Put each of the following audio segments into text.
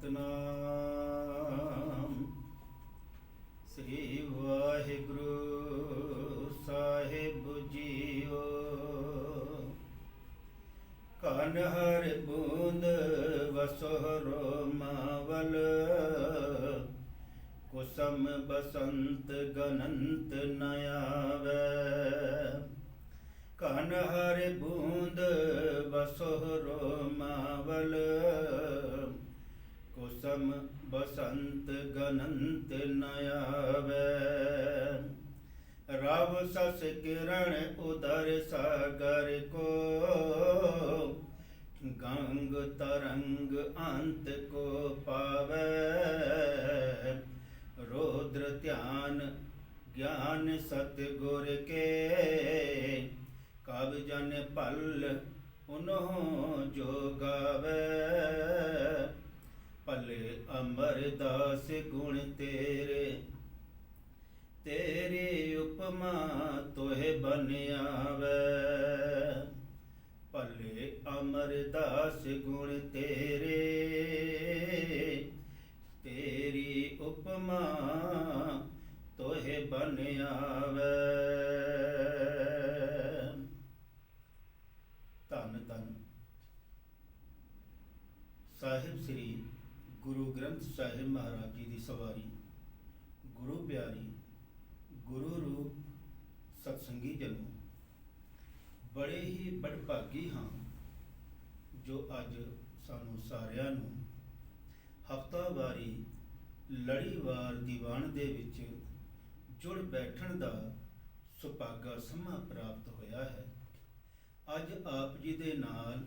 ਸਤਨਾਮ ਸ੍ਰੀ ਵਾਹਿਗੁਰੂ ਸਾਹਿਬ JIO. ਕਨ ਹਰ ਬੂੰਦ ਵਸੋਹਰੋ ਮਾਵਲ, ਕੁਸਮ ਬਸੰਤ ਗਨੰਤ ਨ ਆਵੈ। ਕਨ ਹਰ ਬੂੰਦ ਵਸੋਹਰੋ ਮਾਵਲ, ਕੁਸਮ ਬਸੰਤ ਗਨੰਤ ਨ ਆਵੈ। ਰਵ ਸਸ ਕਿਰਣ ਉਦਰ ਸਾਗਰ ਕੋ, ਗੰਗ ਤਰੰਗ ਅੰਤ ਕੋ ਪਾਵੈ। ਰੌद्र ਧਿਆਨ ਗਿਆਨ ਸਤਿਗੁਰ ਕੇ, ਕਬ ਜਨ ਭਲ ਉਨਹੁ ਜੋ ਗਾਵੈ। ਭਲੇ ਅਮਰਦਾਸ ਗੁਣ ਤੇਰੇ, ਤੇਰੀ ਉਪਮਾ ਤੋਹਿ ਬਨ ਆਵੈ। ਭਲੇ ਅਮਰਦਾਸ ਗੁਣ ਤੇਰੇ, ਤੇਰੀ ਉਪਮਾ ਤੋਹਿ ਬਨ ਆਵੈ। ਧੰਨ ਧੰਨ ਸਾਹਿਬ ਸ੍ਰੀ ਗੁਰੂ ਗ੍ਰੰਥ ਸਾਹਿਬ ਮਹਾਰਾਜ ਜੀ ਦੀ ਸਵਾਰੀ। ਗੁਰੂ ਪਿਆਰੀ, ਗੁਰੂ ਰੂਪ ਸਤਸੰਗੀ ਜਨੋ, ਬੜੇ ਹੀ ਬੜਭਾਗੀ ਹਾਂ ਜੋ ਅੱਜ ਸਾਨੂੰ ਸਾਰਿਆਂ ਨੂੰ ਹਫ਼ਤਾਵਾਰੀ ਲੜੀਵਾਰ ਦੀਵਾਨ ਦੇ ਵਿੱਚ ਜੁੜ ਬੈਠਣ ਦਾ ਸੁਭਾਗਾ ਸਮਾਂ ਪ੍ਰਾਪਤ ਹੋਇਆ ਹੈ। ਅੱਜ ਆਪ ਜੀ ਦੇ ਨਾਲ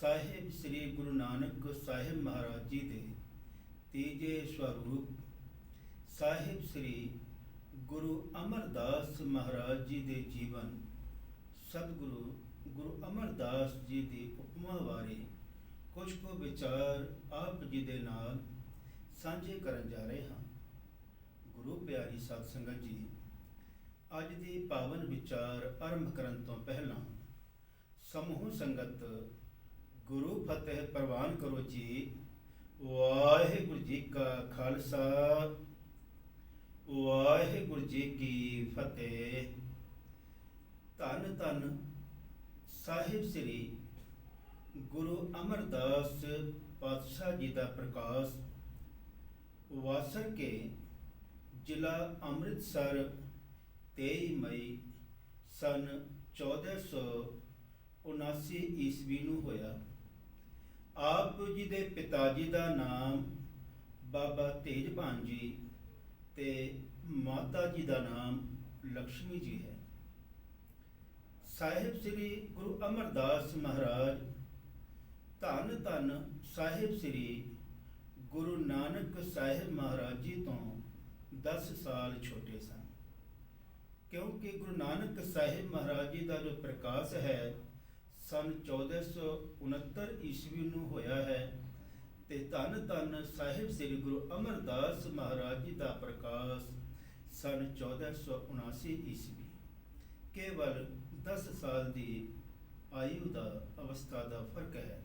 ਸਾਹਿਬ ਸ੍ਰੀ ਗੁਰੂ ਨਾਨਕ ਸਾਹਿਬ ਮਹਾਰਾਜ ਜੀ ਦੇ ਤੀਜੇ ਸਵਰੂਪ ਸਾਹਿਬ ਸ੍ਰੀ ਗੁਰੂ ਅਮਰਦਾਸ ਮਹਾਰਾਜ ਜੀ ਦੇ ਜੀਵਨ, ਸਤਿਗੁਰੂ ਗੁਰੂ ਅਮਰਦਾਸ ਜੀ ਦੀ ਉਪਮਾ ਬਾਰੇ ਕੁਝ ਕੁ ਵਿਚਾਰ ਆਪ ਜੀ ਦੇ ਨਾਲ ਸਾਂਝੇ ਕਰਨ ਜਾ ਰਹੇ ਹਾਂ। ਗੁਰੂ ਪਿਆਰੀ ਸਾਧ ਸੰਗਤ ਜੀ, ਅੱਜ ਦੀ ਪਾਵਨ ਵਿਚਾਰ ਆਰੰਭ ਕਰਨ ਤੋਂ ਪਹਿਲਾਂ ਸਮੂਹ ਸੰਗਤ ਗੁਰੂ ਫਤਿਹ ਪ੍ਰਵਾਨ ਕਰੋ ਜੀ। ਵਾਹਿਗੁਰੂ ਜੀ ਕਾ ਖਾਲਸਾ, ਵਾਹਿਗੁਰੂ ਜੀ ਕੀ ਫਤਿਹ। ਧੰਨ ਧੰਨ ਸਾਹਿਬ ਸ੍ਰੀ ਗੁਰੂ ਅਮਰਦਾਸ ਪਾਤਸ਼ਾਹ ਜੀ ਦਾ ਪ੍ਰਕਾਸ਼ ਵਾਸਰ ਕੇ ਜ਼ਿਲ੍ਹਾ ਅੰਮ੍ਰਿਤਸਰ 23 ਮਈ ਸਨ 1479 ਈਸਵੀ ਨੂੰ ਹੋਇਆ। ਆਪ ਜੀ ਦੇ ਪਿਤਾ ਜੀ ਦਾ ਨਾਮ ਬਾਬਾ ਤੇਜਭਾਨ ਜੀ ਤੇ ਮਾਤਾ ਜੀ ਦਾ ਨਾਮ ਲక్ష్ਮੀ ਜੀ ਹੈ। ਸਾਹਿਬ ਸ੍ਰੀ ਗੁਰੂ ਅਮਰਦਾਸ ਮਹਾਰਾਜ ਧੰਨ ਧੰਨ ਸਾਹਿਬ ਸ੍ਰੀ ਗੁਰੂ ਨਾਨਕ ਸਾਹਿਬ ਮਹਾਰਾਜ ਜੀ ਤੋਂ 10 ਸਾਲ ਛੋਟੇ ਸਨ, ਕਿਉਂਕਿ ਗੁਰੂ ਨਾਨਕ ਸਾਹਿਬ ਮਹਾਰਾਜ ਜੀ ਦਾ ਜੋ ਪ੍ਰਕਾਸ਼ ਹੈ ਸਨ 1469 ਈਸਵੀ ਨੂੰ ਹੋਇਆ ਹੈ, ਤੇ ਧੰਨ ਧੰਨ ਸਾਹਿਬ ਸ੍ਰੀ ਗੁਰੂ ਅਮਰਦਾਸ ਮਹਾਰਾਜ ਜੀ ਦਾ ਪ੍ਰਕਾਸ਼ ਸਨ 1479 ਈਸਵੀ। ਕੇਵਲ 10 ਸਾਲ ਦੀ ਆਯੂ ਦਾ ਅਵਸਥਾ ਦਾ ਫਰਕ ਹੈ।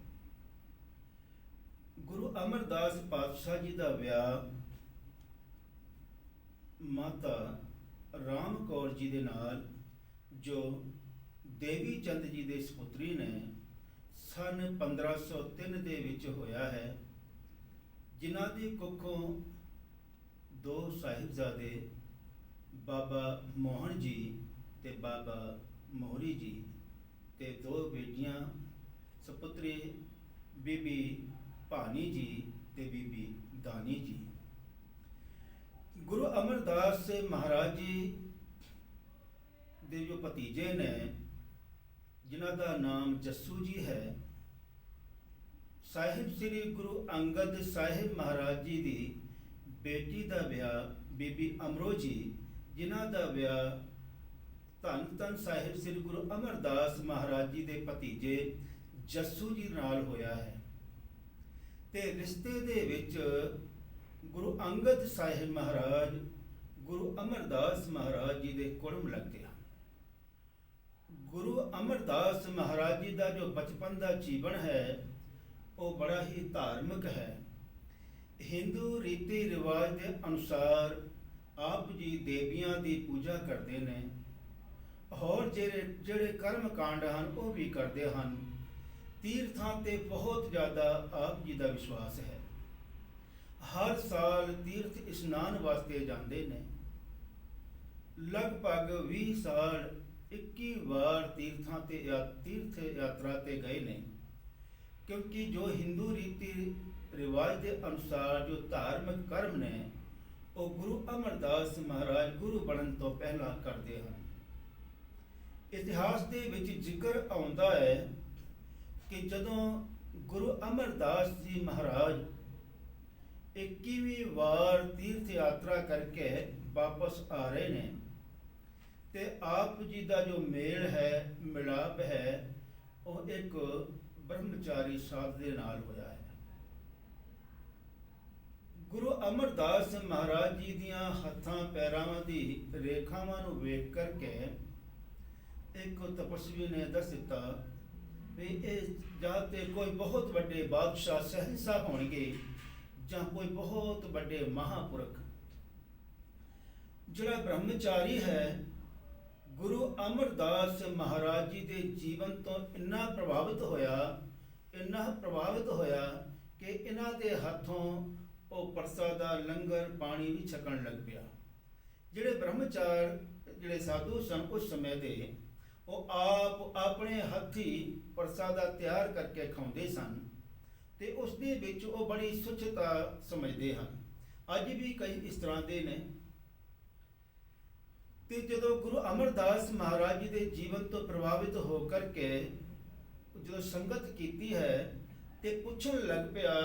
ਗੁਰੂ ਅਮਰਦਾਸ ਪਾਤਸ਼ਾਹ ਜੀ ਦਾ ਵਿਆਹ ਮਾਤਾ ਰਾਮ ਕੌਰ ਜੀ ਦੇ ਨਾਲ, ਜੋ ਦੇਵੀ ਚੰਦ ਜੀ ਦੇ ਸਪੁੱਤਰੀ ਨੇ, ਸਨ 1503 ਦੇ ਵਿੱਚ ਹੋਇਆ ਹੈ, ਜਿਨ੍ਹਾਂ ਦੀ ਕੁੱਖੋਂ 2 ਸਾਹਿਬਜ਼ਾਦੇ ਬਾਬਾ ਮੋਹਨ ਜੀ ਤੇ ਬਾਬਾ ਮੋਹਰੀ ਜੀ, ਤੇ 2 ਬੇਟੀਆਂ ਸਪੁੱਤਰੀ ਬੀਬੀ ਭਾਨੀ ਜੀ ਤੇ ਬੀਬੀ ਦਾਨੀ ਜੀ। ਗੁਰੂ ਅਮਰਦਾਸ ਮਹਾਰਾਜ ਜੀ ਦੇ ਜੋ ਭਤੀਜੇ ਨੇ, ਜਿਨ੍ਹਾਂ ਦਾ ਨਾਮ ਜੱਸੂ ਜੀ ਹੈ, ਸਾਹਿਬ ਸ੍ਰੀ ਗੁਰੂ ਅੰਗਦ ਸਾਹਿਬ ਮਹਾਰਾਜ ਜੀ ਦੀ ਬੇਟੀ ਦਾ ਵਿਆਹ ਬੀਬੀ ਅਮਰੋ ਜੀ, ਜਿਨ੍ਹਾਂ ਦਾ ਵਿਆਹ ਧੰਨ ਧੰਨ ਸਾਹਿਬ ਸ੍ਰੀ ਗੁਰੂ ਅਮਰਦਾਸ ਮਹਾਰਾਜ ਜੀ ਦੇ ਭਤੀਜੇ ਜੱਸੂ ਜੀ ਨਾਲ ਹੋਇਆ ਹੈ। ਤੇ ਰਿਸ਼ਤੇ ਦੇ ਵਿੱਚ ਗੁਰੂ ਅੰਗਦ ਸਾਹਿਬ ਮਹਾਰਾਜ ਗੁਰੂ ਅਮਰਦਾਸ ਮਹਾਰਾਜ ਜੀ ਦੇ ਕੁੜਮ ਲੱਗਦੇ ਹਨ। ਗੁਰੂ ਅਮਰਦਾਸ ਮਹਾਰਾਜ ਜੀ ਦਾ ਜੋ ਬਚਪਨ ਦਾ ਜੀਵਨ ਹੈ ਉਹ ਬੜਾ ਹੀ ਧਾਰਮਿਕ ਹੈ। ਹਿੰਦੂ ਰੀਤੀ ਰਿਵਾਜ ਦੇ ਅਨੁਸਾਰ ਆਪ ਜੀ ਦੇਵੀਆਂ ਦੀ ਪੂਜਾ ਕਰਦੇ ਨੇ। ਹੋਰ ਜਿਹੜੇ ਕਰਮ ਕਾਂਡ ਹਨ ਉਹ ਵੀ ਕਰਦੇ ਹਨ। ਤੀਰਥਾਂ ਤੇ ਬਹੁਤ ਜ਼ਿਆਦਾ ਆਪ ਜੀ ਦਾ ਵਿਸ਼ਵਾਸ ਹੈ। ਹਰ ਸਾਲ ਤੀਰਥ ਇਸ਼ਨਾਨ ਵਾਸਤੇ ਜਾਂਦੇ ਨੇ। ਲਗਭਗ 20 ਸਾਲ 21 ਵਾਰ ਤੀਰਥ ਯਾਤਰਾ ਤੇ ਗਏ ਨੇ। ਕਿਉਂਕਿ ਜੋ ਹਿੰਦੂ ਰੀਤੀ ਰਿਵਾਜ ਦੇ ਅਨੁਸਾਰ ਜੋ ਧਾਰਮਿਕ ਕਰਮ ਨੇ ਉਹ ਗੁਰੂ ਅਮਰਦਾਸ ਮਹਾਰਾਜ ਗੁਰੂ ਬਣਨ ਤੋਂ ਪਹਿਲਾਂ ਕਰਦੇ ਹਨ। ਇਤਿਹਾਸ ਦੇ ਵਿੱਚ ਜ਼ਿਕਰ ਆਉਂਦਾ ਹੈ ਕਿ ਜਦੋਂ ਗੁਰੂ ਅਮਰਦਾਸ ਜੀ ਮਹਾਰਾਜ 21ਵੀਂ ਵਾਰ ਤੀਰਥ ਯਾਤਰਾ ਕਰਕੇ ਵਾਪਸ ਆ ਰਹੇ ਨੇ ਤੇ ਆਪ ਜੀ ਦਾ ਜੋ ਮੇਲ ਹੈ, ਮਿਲਾਪ ਹੈ, ਉਹ ਇੱਕ ਬ੍ਰਹਮਚਾਰੀ ਸਾਧ ਦੇ ਨਾਲ ਹੋਇਆ ਹੈ। ਗੁਰੂ ਅਮਰਦਾਸ ਮਹਾਰਾਜ ਜੀ ਦੀਆਂ ਹੱਥਾਂ ਪੈਰਾਂ ਦੀ ਰੇਖਾਵਾਂ ਨੂੰ ਵੇਖ ਕਰਕੇ ਇੱਕ ਤਪਸਵੀ ਨੇ ਦੱਸ ਦਿੱਤਾ ਵੀ ਇਹ ਜਾਂ ਤੇ ਕੋਈ ਬਹੁਤ ਵੱਡੇ ਬਾਦਸ਼ਾਹ ਸ਼ਹਿਨशाह ਹੋਣਗੇ ਜਾਂ ਕੋਈ ਬਹੁਤ ਵੱਡੇ ਮਹਾਂਪੁਰਖ। ਜਿਹੜਾ ਬ੍ਰਹਮਚਾਰੀ ਹੈ ਗੁਰੂ ਅਮਰਦਾਸ ਮਹਾਰਾਜ ਜੀ ਦੇ ਜੀਵਨ ਤੋਂ ਇੰਨਾ ਪ੍ਰਭਾਵਿਤ ਹੋਇਆ ਕਿ ਇਹਨਾਂ ਦੇ ਹੱਥੋਂ ਉਹ ਪ੍ਰਸਾਦਾ ਲੰਗਰ ਪਾਣੀ ਵੀ ਛਕਣ ਲੱਗ ਪਿਆ। ਜਿਹੜੇ ਸਾਧੂ ਸਨ ਉਸ ਸਮੇਂ ਦੇ ਉਹ ਆਪਣੇ ਹੱਥੀ ਪ੍ਰਸਾਦਾ ਤਿਆਰ ਕਰਕੇ ਖਾਂਦੇ ਸਨ ਤੇ ਉਸ ਦੇ ਵਿੱਚ ਉਹ ਬੜੀ ਸੁੱਚਤਾ ਸਮਝਦੇ ਹਨ। ਅੱਜ ਵੀ ਕਈ ਇਸ ਤਰ੍ਹਾਂ ਦੇ ਨੇ। ਤੇ ਜਦੋਂ ਗੁਰੂ ਅਮਰਦਾਸ ਮਹਾਰਾਜ ਜੀ ਦੇ ਜੀਵਨ ਤੋਂ ਪ੍ਰਭਾਵਿਤ ਹੋ ਕਰਕੇ ਜਦੋਂ ਸੰਗਤ ਕੀਤੀ ਹੈ ਤੇ ਪੁੱਛਣ ਲੱਗ ਪਿਆ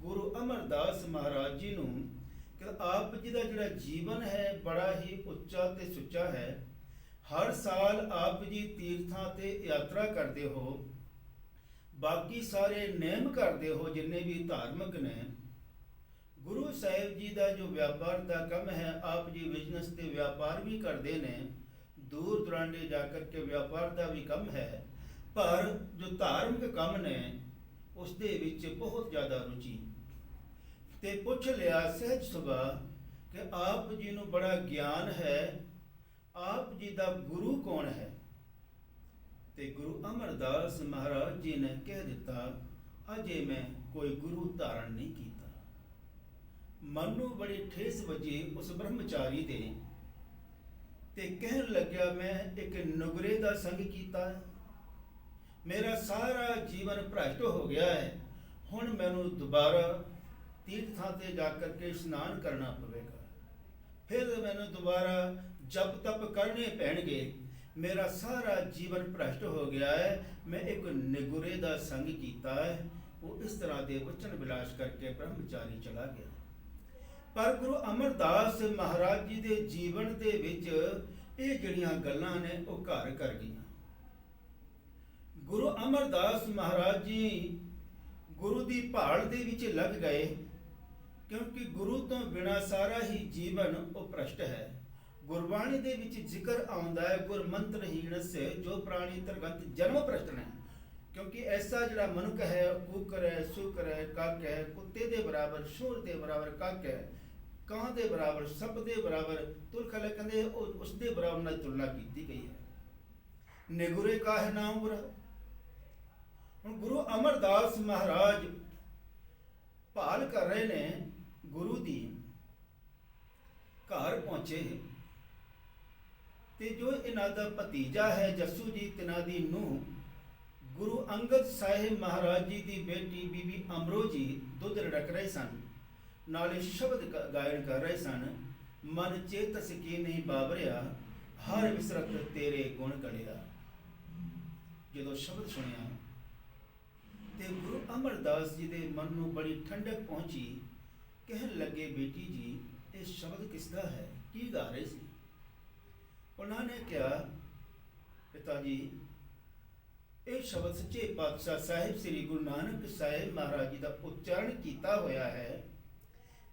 ਗੁਰੂ ਅਮਰਦਾਸ ਮਹਾਰਾਜ ਜੀ ਨੂੰ ਕਿ ਆਪ ਜੀ ਦਾ ਜਿਹੜਾ ਜੀਵਨ ਹੈ ਬੜਾ ਹੀ ਉੱਚਾ ਤੇ ਸੁੱਚਾ ਹੈ। ਹਰ ਸਾਲ ਆਪ ਜੀ ਤੀਰਥਾਂ ਤੇ ਯਾਤਰਾ ਕਰਦੇ ਹੋ, ਬਾਕੀ ਸਾਰੇ ਨੇਮ ਕਰਦੇ ਹੋ ਜਿੰਨੇ ਵੀ ਧਾਰਮਿਕ ਨੇ। ਗੁਰੂ ਸਾਹਿਬ ਜੀ ਦਾ ਜੋ ਵਪਾਰ ਦਾ ਕੰਮ ਹੈ, ਆਪ ਜੀ ਬਿਜ਼ਨਸ ਤੇ ਵਪਾਰ ਵੀ ਕਰਦੇ ਨੇ, ਦੂਰ ਦੁਰਾਂਡੇ ਜਾ ਕਰਕੇ ਵਪਾਰ ਦਾ ਵੀ ਕੰਮ ਹੈ, ਪਰ ਜੋ ਧਾਰਮਿਕ ਕੰਮ ਨੇ ਉਸ ਦੇ ਵਿੱਚ ਬਹੁਤ ਜ਼ਿਆਦਾ ਰੁਚੀ। ਤੇ ਪੁੱਛ ਲਿਆ ਸਹਿਜ ਸੁਭਾ ਕਿ ਆਪ ਜੀ ਨੂੰ ਬੜਾ ਗਿਆਨ ਹੈ, ਆਪ ਜੀ ਦਾ ਗੁਰੂ ਕੌਣ ਹੈ? ਤੇ ਗੁਰੂ ਅਮਰਦਾਸ ਮਹਾਰਾਜ ਜੀ ਨੇ ਕਹਿ ਦਿੱਤਾ, ਅਜੇ ਮੈਂ ਕੋਈ ਗੁਰੂ ਧਾਰਨ ਨਹੀਂ ਕੀਤਾ। ਮਨ ਨੂੰ ਬੜੀ ਠੇਸ ਵੱਜੀ ਉਸ ਬ੍ਰਹਮਚਾਰੀ ਦੇ ਤੇ ਕਹਿਣ ਲੱਗਿਆ, ਮੈਂ ਇੱਕ ਨੁਗਰੇ ਦਾ ਸੰਗ ਕੀਤਾ ਹੈ, ਮੇਰਾ ਸਾਰਾ ਜੀਵਨ ਭ੍ਰਸ਼ਟ ਹੋ ਗਿਆ ਹੈ, ਹੁਣ ਮੈਨੂੰ ਦੁਬਾਰਾ ਤੀਰਥਾਂ ਤੇ ਜਾ ਕਰਕੇ ਇਸ਼ਨਾਨ ਕਰਨਾ ਪਵੇਗਾ, ਫਿਰ ਮੈਨੂੰ ਦੁਬਾਰਾ ਜਪ ਤਪ ਕਰਨੇ ਪੈਣਗੇ, ਮੇਰਾ ਸਾਰਾ ਜੀਵਨ ਭ੍ਰਸ਼ਟ ਹੋ ਗਿਆ ਹੈ, ਮੈਂ ਇੱਕ ਨਿਗੁਰੇ ਦਾ ਸੰਗ ਕੀਤਾ ਹੈ। ਉਹ ਇਸ ਤਰ੍ਹਾਂ ਦੇ ਵਚਨ ਵਿਲਾਸ ਕਰਕੇ ਬ੍ਰਹਮਚਾਰੀ ਚਲਾ ਗਿਆ। ਪਰ ਗੁਰੂ ਅਮਰਦਾਸ ਮਹਾਰਾਜ ਜੀ ਦੇ ਜੀਵਨ ਦੇ ਵਿੱਚ ਇਹ ਜਿਹੜੀਆਂ ਗੱਲਾਂ ਨੇ ਉਹ ਘਰ ਕਰ ਗਈਆਂ। ਗੁਰੂ ਅਮਰਦਾਸ ਮਹਾਰਾਜ ਜੀ ਗੁਰੂ ਦੀ ਭਾਲ ਦੇ ਵਿੱਚ ਲੱਗ ਗਏ, ਕਿਉਂਕਿ ਗੁਰੂ ਤੋਂ ਬਿਨਾਂ ਸਾਰਾ ਹੀ ਜੀਵਨ ਉਹ ਭ੍ਰਸ਼ਟ ਹੈ। ਗੁਰਬਾਣੀ ਦੇ ਵਿੱਚ ਜ਼ਿਕਰ ਆਉਂਦਾ ਹੈ, ਗੁਰਮੰਤਰਹੀਣ ਸੇ ਜੋ ਪ੍ਰਾਣੀ ਤਰਗੰਤ ਜਨਮ ਭ੍ਰਸ਼ਟ ਨੇ। ਕਿਉਂਕਿ ਐਸਾ ਜਿਹੜਾ ਮਨੁੱਖ ਹੈ, ਕੁੱਕਰ ਹੈ, ਸੁਕਰ ਹੈ, ਕੱਕ ਹੈ, ਕੁੱਤੇ ਦੇ ਬਰਾਬਰ, ਸ਼ੂਰ ਦੇ ਬਰਾਬਰ ਕੱਕ ਹੈ, ਕਾਂ ਦੇ ਬਰਾਬਰ, ਸੱਪ ਦੇ ਬਰਾਬਰ, ਤੁਲਖਲੇ ਕਹਿੰਦੇ ਉਸ ਦੇ ਬਰਾਬਰ ਨਾਲ ਤੁਲਨਾ ਕੀਤੀ ਗਈ ਹੈ। ਨਿਗੁਰੇ ਕਾਹੇ ਨਾ ਉਮਰ। ਹੁਣ ਗੁਰੂ ਅਮਰਦਾਸ ਮਹਾਰਾਜ ਭਾਲ ਕਰ ਰਹੇ ਨੇ ਗੁਰੂ ਦੀ। ਘਰ ਪਹੁੰਚੇ ਤੇ ਜੋ ਇਹਨਾਂ ਦਾ ਭਤੀਜਾ ਹੈ ਜੱਸੂ ਜੀ, ਤਿਨਾਂ ਦੀ ਨੂੰਹ ਗੁਰੂ ਅੰਗਦ ਸਾਹਿਬ ਮਹਾਰਾਜ ਜੀ ਦੀ ਬੇਟੀ ਬੀਬੀ ਅਮਰੋ ਜੀ ਦੁੱਧ ਰੜਕ ਰਹੇ ਸਨ, ਨਾਲੇ ਸ਼ਬਦ ਗਾਇਨ ਕਰ ਰਹੇ ਸਨ। ਮਨ ਚੇਤਸ ਕੀ ਨਹੀਂ ਬਾਬਰਿਆ, ਹਰ ਵਿਸਰਤ ਤੇਰੇ ਗੁਣ ਕੜਿਆ। ਜਦੋਂ ਸ਼ਬਦ ਸੁਣਿਆ ਤੇ ਗੁਰੂ ਅਮਰਦਾਸ ਜੀ ਦੇ ਮਨ ਨੂੰ ਬੜੀ ਠੰਡਕ ਪਹੁੰਚੀ। ਕਹਿਣ ਲੱਗੇ, ਬੇਟੀ ਜੀ ਇਹ ਸ਼ਬਦ ਕਿਸ ਦਾ ਹੈ, ਕੀ ਗਾ ਰਹੇ ਸੀ? ਉਹਨਾਂ ਨੇ ਕਿਹਾ, ਪਿਤਾ ਜੀ ਇਹ ਸ਼ਬਦ ਸੱਚੇ ਪਾਤਸ਼ਾਹ ਸਾਹਿਬ ਸ੍ਰੀ ਗੁਰੂ ਨਾਨਕ ਸਾਹਿਬ ਮਹਾਰਾਜ ਜੀ ਦਾ ਉਚਾਰਨ ਕੀਤਾ ਹੋਇਆ ਹੈ,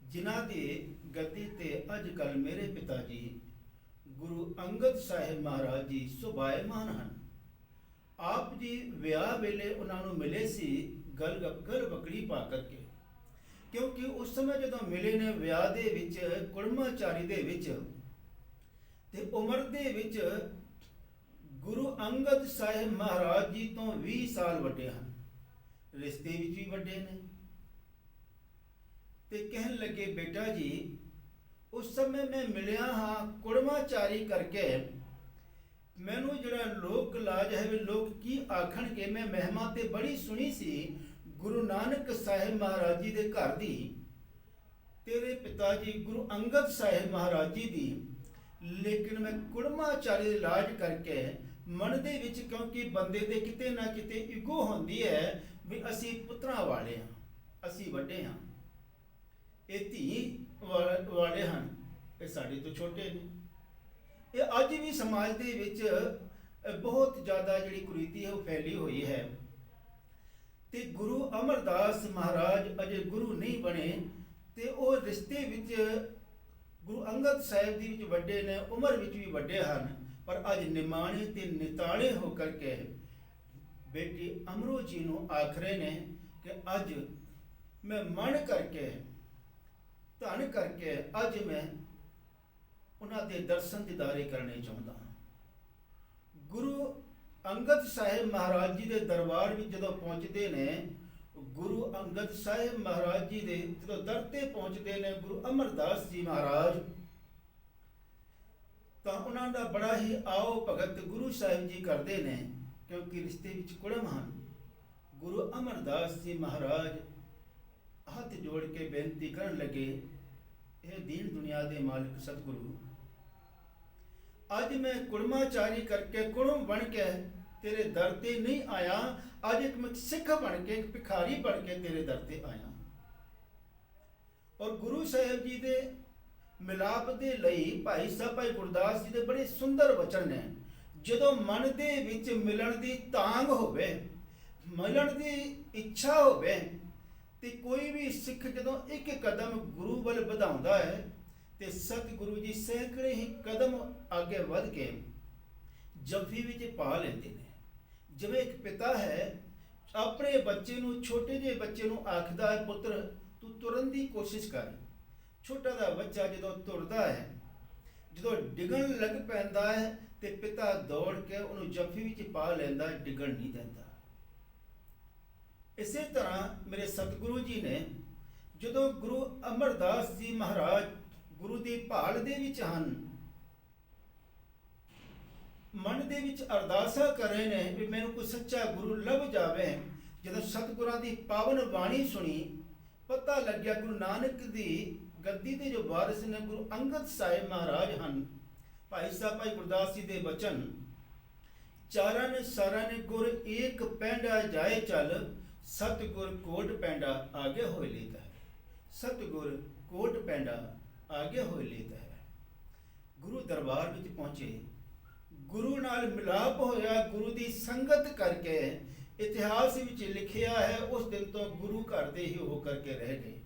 ਜਿਨ੍ਹਾਂ ਦੇ ਗੱਦੀ ਤੇ ਅੱਜ ਕੱਲ੍ਹ ਮੇਰੇ ਪਿਤਾ ਜੀ ਗੁਰੂ ਅੰਗਦ ਸਾਹਿਬ ਮਹਾਰਾਜ ਜੀ ਸੁਭਾਇਮਾਨ ਹਨ। ਆਪ ਜੀ ਵਿਆਹ ਵੇਲੇ ਉਹਨਾਂ ਨੂੰ ਮਿਲੇ ਸੀ ਗਲ ਬੱਕੜੀ ਪਾ ਕਰਕੇ। ਕਿਉਂਕਿ ਉਸ ਸਮੇਂ ਜਦੋਂ ਮਿਲੇ ਨੇ ਵਿਆਹ ਦੇ ਵਿੱਚ, ਕੁੜਮਾਚਾਰੀ ਦੇ ਵਿੱਚ, ਤੇ ਉਮਰ ਦੇ ਵਿੱਚ ਗੁਰੂ ਅੰਗਦ ਸਾਹਿਬ ਮਹਾਰਾਜ ਜੀ ਤੋਂ 20 ਸਾਲ ਵੱਡੇ ਹਨ, ਰਿਸ਼ਤੇ ਵਿੱਚ ਵੀ ਵੱਡੇ ਨੇ। ਤੇ ਕਹਿਣ ਲੱਗੇ, ਬੇਟਾ ਜੀ ਉਸ ਸਮੇਂ ਮੈਂ ਮਿਲਿਆ ਹਾਂ ਕੁੜਮਾਚਾਰੀ ਕਰਕੇ, ਮੈਨੂੰ ਜਿਹੜਾ ਲੋਕ ਲਾਜ ਹੈ ਵੀ ਲੋਕ ਕੀ ਆਖਣਗੇ, ਮੈਂ ਮਹਿਮਾ ਤੇ ਬੜੀ ਸੁਣੀ ਸੀ ਗੁਰੂ ਨਾਨਕ ਸਾਹਿਬ ਮਹਾਰਾਜ ਜੀ ਦੇ ਘਰ ਦੀ, ਤੇਰੇ ਪਿਤਾ ਜੀ ਗੁਰੂ ਅੰਗਦ ਸਾਹਿਬ ਮਹਾਰਾਜ ਜੀ ਦੀ, ਲੇਕਿਨ ਮੈਂ ਕੁੜਮਾਚਾਰੀ ਦੇ ਲਾਜ ਕਰਕੇ ਮਨ ਦੇ ਵਿੱਚ, ਕਿਉਂਕਿ ਬੰਦੇ ਦੇ ਕਿਤੇ ਨਾ ਕਿਤੇ ਈਗੋ ਹੁੰਦੀ ਹੈ ਵੀ ਅਸੀਂ ਪੁੱਤਰਾਂ ਵਾਲੇ ਹਾਂ, ਅਸੀਂ ਵੱਡੇ ਹਾਂ, ਇਹ ਧੀ ਵਾਲੇ ਹਨ, ਇਹ ਸਾਡੇ ਤੋਂ ਛੋਟੇ ਨੇ। ਇਹ ਅੱਜ ਵੀ ਸਮਾਜ ਦੇ ਵਿੱਚ ਬਹੁਤ ਜ਼ਿਆਦਾ ਜਿਹੜੀ ਕੁਰੀਤੀ ਹੈ ਉਹ ਫੈਲੀ ਹੋਈ ਹੈ। ਤੇ ਗੁਰੂ ਅਮਰਦਾਸ ਮਹਾਰਾਜ ਅਜੇ ਗੁਰੂ ਨਹੀਂ ਬਣੇ, ਤੇ ਉਹ ਰਿਸ਼ਤੇ ਵਿੱਚ ਗੁਰੂ ਅੰਗਦ ਸਾਹਿਬ ਦੀ ਵਿੱਚ ਵੱਡੇ ਨੇ, ਉਮਰ ਵਿੱਚ ਵੀ ਵੱਡੇ ਹਨ, ਪਰ ਅੱਜ ਨਿਮਾਣੇ ਤੇ ਨਿਤਾਣੇ ਹੋ ਕਰਕੇ ਬੇਟੀ ਅਮਰੋ ਜੀ ਨੂੰ ਆਖ ਰਹੇ ਨੇ ਕਿ ਅੱਜ ਮੈਂ ਮਨ ਕਰਕੇ, ਧਨ ਕਰਕੇ ਅੱਜ ਮੈਂ ਉਹਨਾਂ ਦੇ ਦਰਸ਼ਨ ਦੀਦਾਰੇ ਕਰਨੇ ਚਾਹੁੰਦਾ ਹਾਂ। ਗੁਰੂ ਅੰਗਦ ਸਾਹਿਬ ਮਹਾਰਾਜ ਜੀ ਦੇ ਦਰਬਾਰ ਵਿੱਚ ਜਦੋਂ ਪਹੁੰਚਦੇ ਨੇ, ਗੁਰੂ ਅੰਗਦ ਸਾਹਿਬ ਮਹਾਰਾਜ ਜੀ ਦੇ ਜਦੋਂ ਦਰ ਤੇ ਪਹੁੰਚਦੇ ਨੇ ਗੁਰੂ ਅਮਰਦਾਸ ਜੀ ਮਹਾਰਾਜ, ਤਾਂ ਉਹਨਾਂ ਦਾ ਬੜਾ ਹੀ ਆਓ ਭਗਤ ਗੁਰੂ ਸਾਹਿਬ ਜੀ ਕਰਦੇ ਨੇ, ਕਿਉਂਕਿ ਰਿਸ਼ਤੇ ਵਿੱਚ ਕੁੜਮ ਹਨ। ਗੁਰੂ ਅਮਰਦਾਸ ਜੀ ਮਹਾਰਾਜ ਹੱਥ ਜੋੜ ਕੇ ਬੇਨਤੀ ਕਰਨ ਲੱਗੇ, ਇਹ ਦੀਨ ਦੁਨੀਆ ਦੇ ਮਾਲਕ ਸਤਿਗੁਰੂ, ਅੱਜ ਮੈਂ ਕੁੜਮਾਚਾਰੀ ਕਰਕੇ, ਕੁੜਮ ਬਣ ਕੇ ਤੇਰੇ ਦਰ ਤੇ ਨਹੀਂ ਆਇਆ, ਅੱਜ ਇੱਕ ਮੈਂ ਸਿੱਖ ਬਣ ਕੇ, ਇੱਕ ਭਿਖਾਰੀ ਬਣ ਕੇ ਤੇਰੇ ਦਰ ਤੇ ਆਇਆ। ਔਰ ਗੁਰੂ ਸਾਹਿਬ ਜੀ ਦੇ ਮਿਲਾਪ ਦੇ ਲਈ ਭਾਈ ਸਾਹਿਬ ਭਾਈ ਗੁਰਦਾਸ ਜੀ ਦੇ ਬੜੇ ਸੁੰਦਰ ਵਚਨ ਨੇ। ਜਦੋਂ ਮਨ ਦੇ ਵਿੱਚ ਮਿਲਣ ਦੀ ਤਾਂਘ ਹੋਵੇ, ਮਿਲਣ ਦੀ ਇੱਛਾ ਹੋਵੇ, ਤੇ ਕੋਈ ਵੀ ਸਿੱਖ ਜਦੋਂ ਇੱਕ ਕਦਮ ਗੁਰੂ ਵੱਲ ਵਧਾਉਂਦਾ ਹੈ, ਤੇ ਸਤਿਗੁਰੂ ਜੀ ਸੈਂਕੜੇ ਹੀ ਕਦਮ ਅੱਗੇ ਵੱਧ ਕੇ ਜੱਫੀ ਵਿੱਚ ਪਾ ਲੈਂਦੇ ਨੇ। ਜਿਵੇਂ ਇੱਕ ਪਿਤਾ ਹੈ ਆਪਣੇ ਬੱਚੇ ਨੂੰ, ਛੋਟੇ ਜਿਹੇ ਬੱਚੇ ਨੂੰ ਆਖਦਾ ਹੈ, ਪੁੱਤਰ ਤੂੰ ਤੁਰਨ ਦੀ ਕੋਸ਼ਿਸ਼ ਕਰ। ਛੋਟਾ ਜਿਹਾ ਬੱਚਾ ਜਦੋਂ ਤੁਰਦਾ ਹੈ, ਜਦੋਂ ਡਿੱਗਣ ਲੱਗ ਪੈਂਦਾ ਹੈ, ਤੇ ਪਿਤਾ ਦੌੜ ਕੇ ਉਹਨੂੰ ਜੱਫੀ ਵਿੱਚ ਪਾ ਲੈਂਦਾ, ਡਿੱਗਣ ਨਹੀਂ ਦਿੰਦਾ। ਇਸੇ ਤਰ੍ਹਾਂ ਮੇਰੇ ਸਤਿਗੁਰੂ ਜੀ ਨੇ, ਜਦੋਂ ਗੁਰੂ ਅਮਰਦਾਸ ਜੀ ਮਹਾਰਾਜ ਗੁਰੂ ਦੀ ਭਾਲ ਦੇ ਵਿੱਚ ਹਨ, ਮਨ ਦੇ ਵਿੱਚ ਅਰਦਾਸਾਂ ਕਰ ਰਹੇ ਨੇ ਵੀ ਮੈਨੂੰ ਕੋਈ ਸੱਚਾ ਗੁਰੂ ਲੱਭ ਜਾਵੇ। ਜਦੋਂ ਸਤਿਗੁਰਾਂ ਦੀ ਪਾਵਨ ਬਾਣੀ ਸੁਣੀ, ਪਤਾ ਲੱਗਿਆ ਗੁਰੂ ਨਾਨਕ ਦੀ ਗੱਦੀ ਦੇ ਜੋ ਵਾਰਿਸ ਨੇ ਗੁਰੂ ਅੰਗਦ ਸਾਹਿਬ ਮਹਾਰਾਜ ਹਨ। ਭਾਈ ਸਾਹਿਬ ਭਾਈ ਗੁਰਦਾਸ ਜੀ ਦੇ ਬਚਨ, ਚਾਰਨ ਸਰਨ ਗੁਰ ਏਕ ਪੈਂਡਾ ਜਾਏ ਚੱਲ, ਸਤਿਗੁਰ ਕੋਟ ਪੈਂਡਾ ਆਗੇ ਹੋਏ ਲੇਤਾ ਹੈ। ਸਤਿਗੁਰ ਕੋਟ ਪੈਂਡਾ ਆਗੇ ਹੋਏ ਲੇਤਾ ਹੈ। ਗੁਰੂ ਦਰਬਾਰ ਵਿੱਚ ਪਹੁੰਚੇ, ਗੁਰੂ ਨਾਲ ਮਿਲਾਪ ਹੋਇਆ, ਗੁਰੂ ਦੀ ਸੰਗਤ ਕਰਕੇ ਇਤਿਹਾਸ ਵਿੱਚ ਲਿਖਿਆ ਹੈ ਉਸ ਦਿਨ ਤੋਂ ਗੁਰੂ ਘਰ ਦੇ ਹੀ ਹੋ ਕਰਕੇ ਰਹਿ ਗਏ,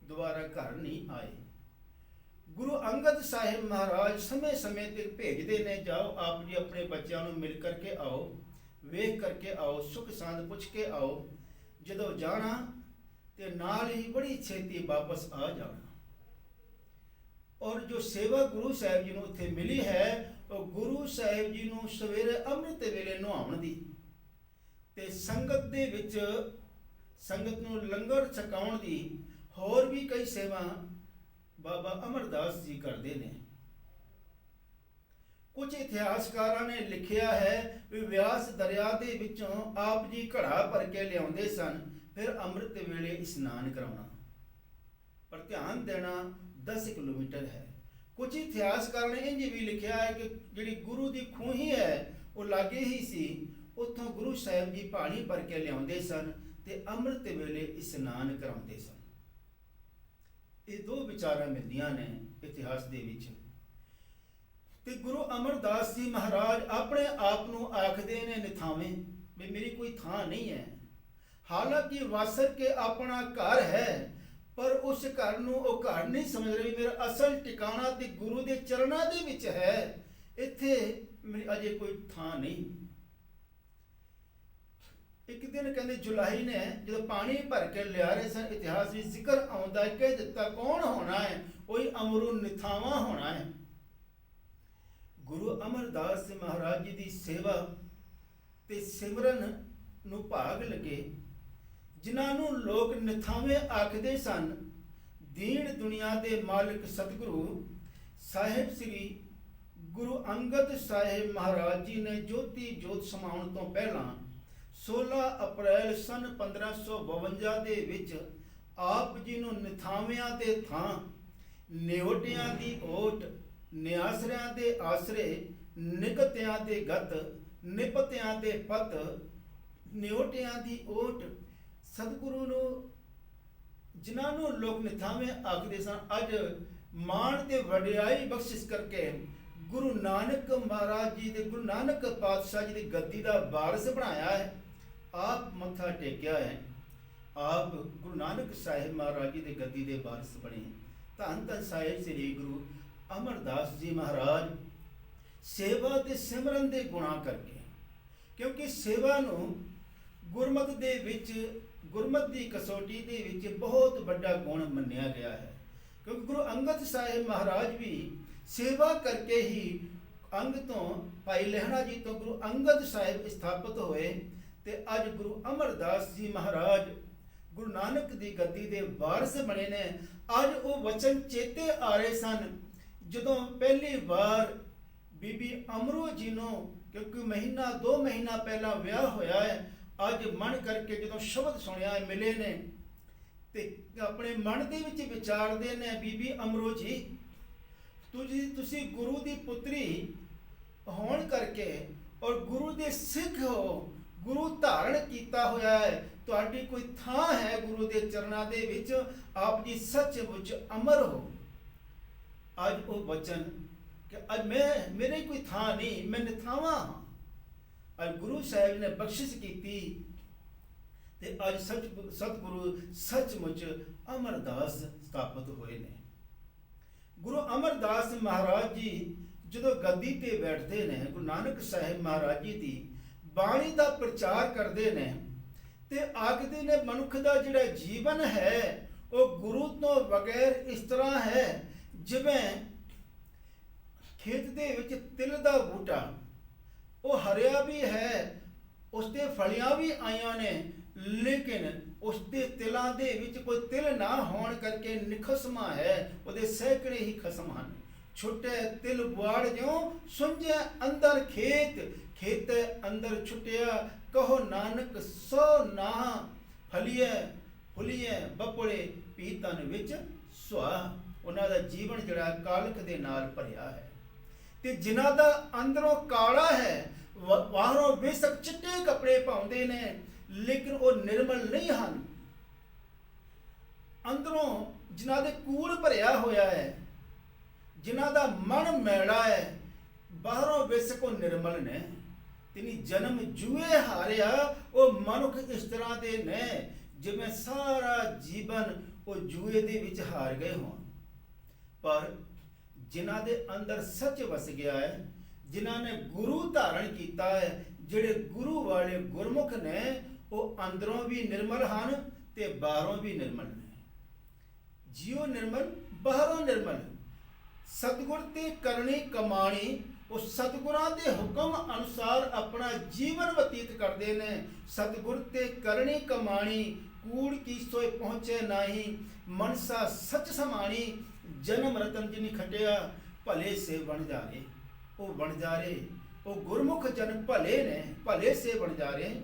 ਦੁਬਾਰਾ ਘਰ ਨਹੀਂ ਆਏ। ਗੁਰੂ ਅੰਗਦ ਸਾਹਿਬ ਮਹਾਰਾਜ ਸਮੇਂ-ਸਮੇਂ ਤੇ ਭੇਜਦੇ ਨੇ, ਜਾਓ ਆਪ ਜੀ ਆਪਣੇ ਬੱਚਿਆਂ ਨੂੰ ਮਿਲ ਕਰਕੇ ਆਓ, ਵੇਖ ਕਰਕੇ ਆਓ, ਸੁਖ ਸਾਂਦ ਪੁੱਛ ਕੇ ਆਓ। ਜਦੋਂ ਜਾਣਾ ਤੇ ਨਾਲ ਹੀ ਬੜੀ ਛੇਤੀ ਵਾਪਸ ਆ ਜਾਣਾ। ਔਰ ਜੋ ਸੇਵਾ ਗੁਰੂ ਸਾਹਿਬ ਜੀ ਨੂੰ ਉੱਥੇ ਮਿਲੀ ਹੈ, ਉਹ ਗੁਰੂ ਸਾਹਿਬ ਜੀ ਨੂੰ ਸਵੇਰੇ ਅੰਮ੍ਰਿਤ ਵੇਲੇ ਨਹਾਉਣ ਦੀ, ਤੇ ਸੰਗਤ ਦੇ ਵਿੱਚ ਸੰਗਤ ਨੂੰ ਲੰਗਰ ਛਕਾਉਣ ਦੀ, ਹੋਰ ਵੀ ਕਈ ਸੇਵਾ ਬਾਬਾ ਅਮਰਦਾਸ ਜੀ ਕਰਦੇ ਨੇ। ਕੁਝ ਇਤਿਹਾਸਕਾਰਾਂ ਨੇ ਲਿਖਿਆ ਹੈ ਵੀ ਵਿਆਸ ਦਰਿਆ ਦੇ ਵਿੱਚੋਂ ਆਪ ਜੀ ਘੜਾ ਭਰ ਕੇ ਲਿਆਉਂਦੇ ਸਨ, ਫਿਰ ਅੰਮ੍ਰਿਤ ਵੇਲੇ ਇਸ਼ਨਾਨ ਕਰਾਉਣਾ, ਪਰ ਧਿਆਨ ਦੇਣਾ 10 ਕਿਲੋਮੀਟਰ ਹੈ। ਕੁਝ ਇਤਿਹਾਸਕਾਰਾਂ ਨੇ ਇੰਝ ਵੀ ਲਿਖਿਆ ਹੈ ਕਿ ਜਿਹੜੀ ਗੁਰੂ ਦੀ ਖੂਹੀ ਹੈ ਉਹ ਲਾਗੇ ਹੀ ਸੀ, ਉੱਥੋਂ ਗੁਰੂ ਸਾਹਿਬ ਜੀ ਪਾਣੀ ਭਰ ਕੇ ਲਿਆਉਂਦੇ ਸਨ ਤੇ ਅੰਮ੍ਰਿਤ ਵੇਲੇ ਇਸ਼ਨਾਨ ਕਰਾਉਂਦੇ ਸਨ। ਇਹ ਦੋ ਵਿਚਾਰਾਂ ਮਿਲਦੀਆਂ ਨੇ ਇਤਿਹਾਸ ਦੇ ਵਿੱਚ। ਤੇ ਗੁਰੂ ਅਮਰਦਾਸ ਜੀ ਮਹਾਰਾਜ ਆਪਣੇ ਆਪ ਨੂੰ ਆਖਦੇ ਨੇ ਨਿਥਾਵੇਂ, ਵੀ ਮੇਰੀ ਕੋਈ ਥਾਂ ਨਹੀਂ ਹੈ। ਹਾਲਾਂਕਿ ਵਾਸਰ ਕੇ ਆਪਣਾ ਘਰ ਹੈ, ਪਰ ਉਸ ਘਰ ਨੂੰ ਉਹ ਘਰ ਨਹੀਂ ਸਮਝ ਰਹੀ। ਮੇਰਾ ਅਸਲ ਟਿਕਾਣਾ ਤੇ ਗੁਰੂ ਦੇ ਚਰਨਾਂ ਦੇ ਵਿੱਚ ਹੈ, ਇੱਥੇ ਮੇਰੀ ਅਜੇ ਕੋਈ ਥਾਂ ਨਹੀਂ। ਇੱਕ ਦਿਨ ਕਹਿੰਦੇ ਜੁਲਾਹੀ ਨੇ ਜਦੋਂ ਪਾਣੀ ਭਰ ਕੇ ਲਿਆ ਰਹੇ ਸਨ, ਇਤਿਹਾਸ ਵਿੱਚ ਜ਼ਿਕਰ ਆਉਂਦਾ ਹੈ ਕਿ ਦਿੱਤਾ ਕੌਣ ਹੋਣਾ ਹੈ, ਉਹੀ ਅਮਰੂ ਨਿਥਾਵਾਂ ਹੋਣਾ ਹੈ। ਗੁਰੂ ਅਮਰਦਾਸ ਜੀ ਮਹਾਰਾਜ ਜੀ ਦੀ ਸੇਵਾ ਤੇ ਸਿਮਰਨ ਨੂੰ ਭਾਗ ਲੱਗੇ, ਜਿਨ੍ਹਾਂ ਨੂੰ ਲੋਕ ਨਿਥਾਵੇਂ ਆਖਦੇ ਸਨ। ਦੀਨ ਦੁਨੀਆ ਦੇ ਮਾਲਕ ਸਤਿਗੁਰੂ ਸਾਹਿਬ ਸ੍ਰੀ ਗੁਰੂ ਅੰਗਦ ਸਾਹਿਬ ਮਹਾਰਾਜ ਜੀ ਨੇ ਜੋਤੀ ਜੋਤ ਸਮਾਉਣ ਤੋਂ ਪਹਿਲਾਂ 16 ਅਪ੍ਰੈਲ ਸਨ 1552 ਦੇ ਵਿੱਚ ਆਪ ਜੀ ਨੂੰ ਨਿਥਾਵਿਆਂ ਦੇ ਥਾਂ, ਨਿਉਟਿਆਂ ਦੀ ਓਟ, ਨਿਆਸਰਿਆਂ ਦੇ ਆਸਰੇ, ਨਿਕਤਿਆਂ ਦੇ ਗਤ, ਨਿਪਤਿਆਂ ਦੇ ਪਤ, ਨਿਉਟਿਆਂ ਦੀ ਓਟ, ਸਤਿਗੁਰੂ ਨੂੰ ਜਿਨ੍ਹਾਂ ਨੂੰ ਲੋਕ ਨਿਥਾਵੇਂ ਆਖਦੇ ਸਨ, ਅੱਜ ਮਾਣ ਤੇ ਵਡਿਆਈ ਬਖਸ਼ਿਸ਼ ਕਰਕੇ ਗੁਰੂ ਨਾਨਕ ਮਹਾਰਾਜ ਜੀ ਦੇ, ਗੁਰੂ ਨਾਨਕ ਪਾਤਸ਼ਾਹ ਜੀ ਦੀ ਗੱਦੀ ਦਾ ਵਾਰਸ ਬਣਾਇਆ ਹੈ। ਆਪ ਮੱਥਾ ਟੇਕਿਆ ਹੈ, ਆਪ ਗੁਰੂ ਨਾਨਕ ਸਾਹਿਬ ਮਹਾਰਾਜ ਜੀ ਦੇ ਗੱਦੀ ਦੇ ਵਾਰਸ ਬਣੇ। ਧੰਨ ਧੰਨ ਸਾਹਿਬ ਸ੍ਰੀ ਗੁਰੂ ਅਮਰਦਾਸ ਜੀ ਮਹਾਰਾਜ ਸੇਵਾ ਤੇ ਸਿਮਰਨ ਦੇ ਗੁਣਾ ਕਰਕੇ, ਕਿਉਂਕਿ ਸੇਵਾ ਨੂੰ ਗੁਰਮਤਿ ਦੇ ਵਿੱਚ, ਗੁਰਮਤਿ ਦੀ ਕਸੌਟੀ ਦੇ ਵਿੱਚ ਬਹੁਤ ਵੱਡਾ ਗੁਣ ਮੰਨਿਆ ਗਿਆ ਹੈ। ਕਿਉਂਕਿ ਗੁਰੂ ਅੰਗਦ ਸਾਹਿਬ ਮਹਾਰਾਜ ਵੀ ਸੇਵਾ ਕਰਕੇ ਹੀ ਅੰਗ ਤੋਂ, ਭਾਈ ਲਹਿਣਾ ਜੀ ਤੋਂ ਗੁਰੂ ਅੰਗਦ ਸਾਹਿਬ ਸਥਾਪਿਤ ਹੋਏ ਤੇ ਅੱਜ ਗੁਰੂ ਅਮਰਦਾਸ ਜੀ ਮਹਾਰਾਜ ਗੁਰੂ ਨਾਨਕ ਦੀ ਗੱਦੀ ਦੇ ਵਾਰਸ ਬਣੇ ਨੇ। ਅੱਜ ਉਹ ਵਚਨ ਚੇਤੇ ਆ ਰਹੇ ਸਨ ਜਦੋਂ ਪਹਿਲੀ ਵਾਰ ਬੀਬੀ ਅਮਰੋ ਜੀ ਨੂੰ, ਕਿਉਂਕਿ ਮਹੀਨਾ 2 ਮਹੀਨਾ ਪਹਿਲਾਂ ਵਿਆਹ ਹੋਇਆ ਹੈ, ਅੱਜ ਮਨ ਕਰਕੇ ਜਦੋਂ ਸ਼ਬਦ ਸੁਣਿਆ ਮਿਲੇ ਨੇ ਤੇ ਆਪਣੇ ਮਨ ਦੇ ਵਿੱਚ ਵਿਚਾਰਦੇ ਨੇ, ਬੀਬੀ ਅਮਰੋ ਜੀ ਤੁਸੀਂ ਗੁਰੂ ਦੀ ਪੁੱਤਰੀ ਹੋਣ ਕਰਕੇ ਔਰ ਗੁਰੂ ਦੇ ਸਿੱਖ ਹੋ, ਗੁਰੂ ਧਾਰਨ ਕੀਤਾ ਹੋਇਆ ਹੈ, ਤੁਹਾਡੀ ਕੋਈ ਥਾਂ ਹੈ ਗੁਰੂ ਦੇ ਚਰਨਾਂ ਦੇ ਵਿੱਚ, ਆਪ ਜੀ ਸੱਚਮੁੱਚ ਅਮਰ ਹੋ। ਅੱਜ ਉਹ ਬਚਨ ਕਿ ਅੱਜ ਮੇਰੇ ਕੋਈ ਥਾਂ ਨਹੀਂ, ਮੈਂ ਨਿਥਾਵਾਂ ਹਾਂ। ਅੱਜ ਗੁਰੂ ਸਾਹਿਬ ਨੇ ਬਖਸ਼ਿਸ਼ ਕੀਤੀ ਤੇ ਅੱਜ ਸਤਿਗੁਰੂ ਸੱਚਮੁੱਚ ਅਮਰਦਾਸ ਸਥਾਪਿਤ ਹੋਏ ਨੇ। ਗੁਰੂ ਅਮਰਦਾਸ ਮਹਾਰਾਜ ਜੀ ਜਦੋਂ ਗੱਦੀ ਤੇ ਬੈਠਦੇ ਨੇ, ਗੁਰੂ ਨਾਨਕ ਸਾਹਿਬ ਮਹਾਰਾਜ ਜੀ ਦੀ ਬਾਣੀ ਦਾ ਪ੍ਰਚਾਰ ਕਰਦੇ ਨੇ ਤੇ ਆਖਦੇ ਨੇ ਮਨੁੱਖ ਦਾ ਜਿਹੜਾ ਜੀਵਨ ਹੈ ਉਹ ਗੁਰੂ ਤੋਂ ਬਗੈਰ ਇਸ ਤਰ੍ਹਾਂ ਹੈ ਜਿਵੇਂ ਖੇਤ ਦੇ ਵਿੱਚ ਤਿਲ ਦਾ ਬੂਟਾ, ਉਹ ਹਰਿਆ ਵੀ ਹੈ, ਉਸ ਤੇ ਫਲੀਆਂ ਵੀ ਆਈਆਂ ਨੇ, ਲੇਕਿਨ ਉਸ ਦੇ ਤਿਲਾਂ ਦੇ ਵਿੱਚ ਕੋਈ ਤਿਲ ਨਾ ਹੋਣ ਕਰਕੇ ਨਿਖਸਮਾ ਹੈ, ਉਹਦੇ ਸੈਂਕੜੇ ਹੀ ਖਸਮ ਹਨ। ਛੁੱਟੇ ਤਿਲ ਬੁਆੜ ਜਿਉ ਸੁੰਝੇ ਅੰਦਰ ਖੇਤ, ਖੇਤ ਅੰਦਰ ਛੁੱਟਿਆ ਕਹੋ ਨਾਨਕ ਸੋ ਨਾ, ਫਲੀਏ ਫੁਲੀਏ ਬਪੜੇ ਪੀਤਨ ਵਿੱਚ ਸੁਆਹ। ਉਹਨਾਂ ਦਾ ਜੀਵਨ ਜਿਹੜਾ ਕਾਲਕ ਦੇ ਨਾਲ ਭਰਿਆ ਹੈ ਤੇ ਜਿਨ੍ਹਾਂ ਦਾ ਅੰਦਰੋਂ ਕਾਲਾ ਹੈ, ਬਾਹਰੋਂ ਬੇਸ਼ੱਕ ਚਿੱਟੇ ਕੱਪੜੇ ਪਾਉਂਦੇ ਨੇ ਲੇਕਿਨ ਉਹ ਨਿਰਮਲ ਨਹੀਂ ਹਨ। ਅੰਦਰੋਂ ਜਿਨ੍ਹਾਂ ਦੇ ਕੂੜ ਭਰਿਆ ਹੋਇਆ ਹੈ, ਜਿਨ੍ਹਾਂ ਦਾ ਮਨ ਮੈਲਾ ਹੈ, ਬਾਹਰੋਂ ਬੇਸ਼ੱਕ ਉਹ ਨਿਰਮਲ ਨੇ। ਤਿਨੀ ਜਨਮ ਜੂਏ ਹਾਰਿਆ, ਉਹ ਮਨੁੱਖ ਇਸ ਤਰ੍ਹਾਂ ਦੇ ਨੇ ਜਿਵੇਂ ਸਾਰਾ ਜੀਵਨ ਉਹ ਜੂਏ ਦੇ ਵਿੱਚ ਹਾਰ ਗਏ ਹੋਣ। ਪਰ ਜਿਨ੍ਹਾਂ ਦੇ ਅੰਦਰ ਸੱਚ ਵਸ ਗਿਆ ਹੈ, ਜਿਨ੍ਹਾਂ ਨੇ ਗੁਰੂ ਧਾਰਨ ਕੀਤਾ ਹੈ, ਜਿਹੜੇ ਗੁਰੂ ਵਾਲੇ ਗੁਰਮੁਖ ਨੇ, ਉਹ ਅੰਦਰੋਂ ਵੀ ਨਿਰਮਲ ਹਨ ਤੇ ਬਾਹਰੋਂ ਵੀ ਨਿਰਮਲ ਨੇ। ਜਿਉ ਨਿਰਮਲ ਬਾਹਰੋਂ ਨਿਰਮਲ। ਸਤਿਗੁਰ ਤੇ ਕਰਨੀ ਕਮਾਣੀ, ਉਹ ਸਤਿਗੁਰਾਂ ਦੇ ਹੁਕਮ ਅਨੁਸਾਰ ਆਪਣਾ ਜੀਵਨ ਬਤੀਤ ਕਰਦੇ ਨੇ। ਸਤਿਗੁਰ ਤੇ ਕਰਨੀ ਕਮਾਣੀ, ਕੂੜ ਕੀ ਸੋਏ ਪਹੁੰਚੇ ਨਹੀਂ, ਮਨਸਾ ਸੱਚ ਸਮਾਣੀ, ਜਨਮ ਰਤਨ ਜਿਨੀ ਖਟਿਆ, ਭਲੇ ਸੇ ਬਣ ਜਾਰੇ। ਉਹ ਬਣ ਜਾਰੇ, ਉਹ ਗੁਰਮੁਖ ਜਨ ਭਲੇ ਨੇ, ਭਲੇ ਸੇ ਬਣ ਜਾਰੇ,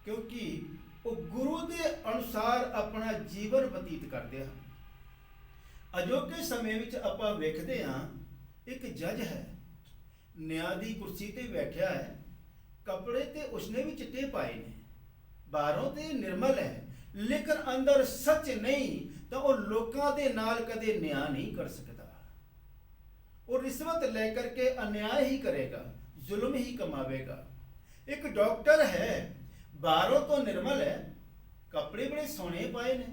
ਕਿਉਂਕਿ ਉਹ ਗੁਰੂ ਦੇ ਅਨੁਸਾਰ ਆਪਣਾ ਜੀਵਨ ਬਤੀਤ ਕਰਦੇ ਹਨ। ਅਜੋਕੇ ਸਮੇਂ ਵਿੱਚ ਆਪਾਂ ਵੇਖਦੇ ਹਾਂ ਇੱਕ ਜੱਜ ਹੈ, ਨਿਆਂ ਦੀ ਕੁਰਸੀ ਤੇ ਬੈਠਿਆ ਹੈ, ਕੱਪੜੇ ਤੇ ਉਸਨੇ ਵੀ ਚਿੱਟੇ ਪਾਏ ਨੇ, ਬਾਹਰੋਂ ਤੇ ਨਿਰਮਲ ਹੈ ਲੇਕਿਨ ਅੰਦਰ ਸੱਚ ਨਹੀਂ, ਤਾਂ ਉਹ ਲੋਕਾਂ ਦੇ ਨਾਲ ਕਦੇ ਨਿਆਂ ਨਹੀਂ ਕਰ ਸਕਦਾ। ਉਹ ਰਿਸ਼ਵਤ ਲੈ ਕਰਕੇ ਅਨਿਆਏ ਹੀ ਕਰੇਗਾ, ਜ਼ੁਲਮ ਹੀ ਕਮਾਵੇਗਾ। ਇੱਕ ਡਾਕਟਰ ਹੈ, ਬਾਹਰੋਂ ਤੋਂ ਨਿਰਮਲ ਹੈ, ਕੱਪੜੇ ਬੜੇ ਸੋਹਣੇ ਪਾਏ ਨੇ,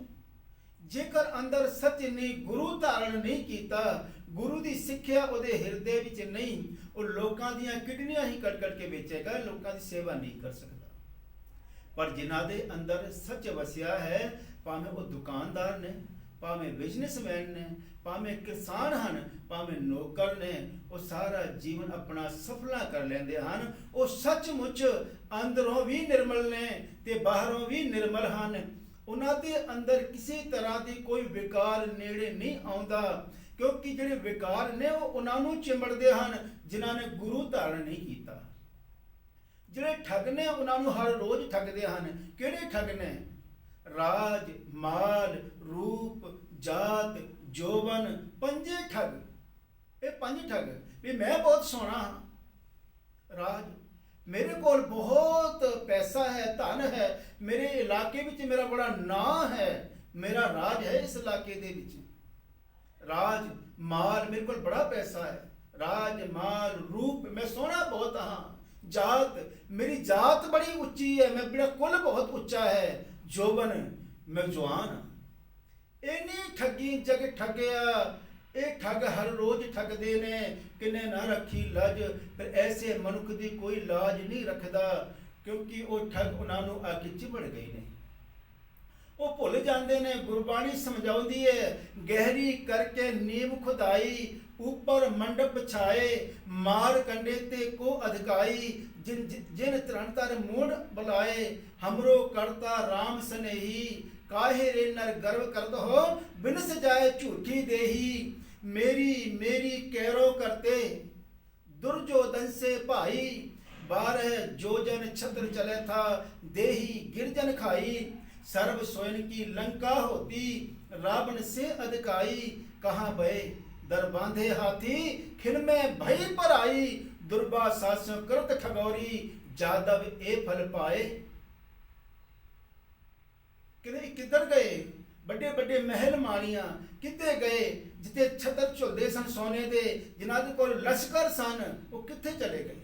ਜੇਕਰ ਅੰਦਰ ਸੱਚ ਨਹੀਂ, ਗੁਰੂ ਧਾਰਨ ਨਹੀਂ ਕੀਤਾ, ਗੁਰੂ ਦੀ ਸਿੱਖਿਆ ਉਹਦੇ ਹਿਰਦੇ ਵਿੱਚ ਨਹੀਂ, ਉਹ ਲੋਕਾਂ ਦੀਆਂ ਕਿਡਨੀਆਂ ਹੀ ਕੱਟ ਕੇ ਵੇਚੇਗਾ, ਲੋਕਾਂ ਦੀ ਸੇਵਾ ਨਹੀਂ ਕਰ ਸਕਦਾ। ਪਰ ਜਿਨ੍ਹਾਂ ਦੇ ਅੰਦਰ ਸੱਚ ਵਸਿਆ ਹੈ, ਭਾਵੇਂ ਉਹ ਦੁਕਾਨਦਾਰ ਨੇ, ਭਾਵੇਂ ਬਿਜ਼ਨਸਮੈਨ ਨੇ, ਭਾਵੇਂ ਕਿਸਾਨ ਹਨ, ਭਾਵੇਂ ਨੌਕਰ ਨੇ, ਉਹ ਸਾਰਾ ਜੀਵਨ ਆਪਣਾ ਸਫਲਾ ਕਰ ਲੈਂਦੇ ਹਨ। ਉਹ ਸੱਚਮੁੱਚ ਅੰਦਰੋਂ ਵੀ ਨਿਰਮਲ ਨੇ ਤੇ ਬਾਹਰੋਂ ਵੀ ਨਿਰਮਲ ਹਨ। ਉਹਨਾਂ ਦੇ ਅੰਦਰ ਕਿਸੇ ਤਰ੍ਹਾਂ ਦੀ ਕੋਈ ਵਿਕਾਰ ਨੇੜੇ ਨਹੀਂ ਆਉਂਦਾ, ਕਿਉਂਕਿ ਜਿਹੜੇ ਵਿਕਾਰ ਨੇ ਉਹ ਉਹਨਾਂ ਨੂੰ ਚਿੰਬੜਦੇ ਹਨ ਜਿਨ੍ਹਾਂ ਨੇ ਗੁਰੂ ਧਾਰਨ ਨਹੀਂ ਕੀਤਾ। ਜਿਹੜੇ ਠੱਗ ਨੇ ਉਹਨਾਂ ਨੂੰ ਹਰ ਰੋਜ਼ ਠੱਗਦੇ ਹਨ। ਕਿਹੜੇ ਠੱਗ ਨੇ? ਰਾਜ, ਮਾਲ, ਰੂਪ, ਜਾਤ, ਜੋਬਨ, ਪੰਜੇ ਠੱਗ। ਇਹ ਪੰਜ ਠੱਗ ਵੀ ਮੈਂ ਬਹੁਤ ਸੋਹਣਾ ਹਾਂ, ਰਾਜ, ਮੇਰੇ ਕੋਲ ਬਹੁਤ ਪੈਸਾ ਹੈ, ਧਨ ਹੈ, ਮੇਰੇ ਇਲਾਕੇ ਵਿੱਚ ਮੇਰਾ ਬੜਾ ਨਾਂ ਹੈ, ਮੇਰਾ ਰਾਜ ਹੈ ਇਸ ਇਲਾਕੇ ਦੇ ਵਿੱਚ। ਰਾਜ, ਮਾਲ, ਮੇਰੇ ਕੋਲ ਬੜਾ ਪੈਸਾ ਹੈ, ਰਾਜ, ਮਾਲ, ਰੂਪ, ਮੈਂ ਸੋਹਣਾ ਬਹੁਤ ਹਾਂ। ਜਾਤ, ਮੇਰੀ ਜਾਤ ਬੜੀ ਉੱਚੀ ਹੈ, ਮੇਰਾ ਕੁਲ ਬਹੁਤ ਉੱਚਾ ਹੈ। ਜੋਬਨ, ਮੈਂ ਜਵਾਨ ਹਾਂ। ਇੰਨੀ ਠੱਗੀ ਜਗ ਠੱਗਿਆ। ਇਹ ਠੱਗ ਹਰ ਰੋਜ਼ ਠੱਗਦੇ ਨੇ, ਕਿਨੇ ਨਾ ਰੱਖੀ ਲੱਜ। ਫਿਰ ਐਸੇ ਮਨੁੱਖ ਦੀ ਕੋਈ ਲਾਜ ਨਹੀਂ ਰੱਖਦਾ, ਕਿਉਂਕਿ ਉਹ ਠੱਗ ਉਹਨਾਂ ਨੂੰ ਆ ਕੇ ਚਿਬੜ ਗਏ ਨੇ। ਉਹ ਭੁੱਲ ਜਾਂਦੇ ਨੇ, ਗੁਰਬਾਣੀ ਸਮਝਾਉਂਦੀ ਹੈ, ਗਹਿਰੀ ਕਰਕੇ ਨੀਂਵ ਖੁਦਾਈ, ਉੱਪਰ ਮੰਡਪ ਛਾਏ, ਮਾਰ ਕੰਡੇ ਤੇ ਕੋ ਅਧਿਕਾਈ, ਜਿਨ ਤਰੰਤਰ ਮੂੜ ਬੁਲਾਏ, ਹਮਰੋ ਕਰਤਾ ਰਾਮ ਸਨੇਹੀ, ਕਾਹੇ ਰੇ ਨਰ ਗਰਵ ਕਰਤ ਹੋ, ਬਿਨਸ ਜਾਏ ਝੂਠੀ ਦੇਹੀ। मेरी मेरी कैरो करते, दुर्योधन से भाई, 12 जोजन छत्र चले था, देही गिरजन खाई। सर्व सोयन की लंका होती, रावण से अधिकाई। कहाँ भय दर बांधे हाथी, खिन में भय पर आई। दुर्बा सासों करत ठगौरी, जादव ए फल पाए। किधर गए? ਵੱਡੇ ਵੱਡੇ ਮਹਿਲ ਮਾਣੀਆਂ ਕਿੱਥੇ ਗਏ? ਜਿੱਥੇ ਛਤਰ ਝੁਲਦੇ ਸਨ ਸੋਨੇ ਦੇ, ਜਿਨ੍ਹਾਂ ਦੇ ਕੋਲ ਲਸ਼ਕਰ ਸਨ, ਉਹ ਕਿੱਥੇ ਚਲੇ ਗਏ?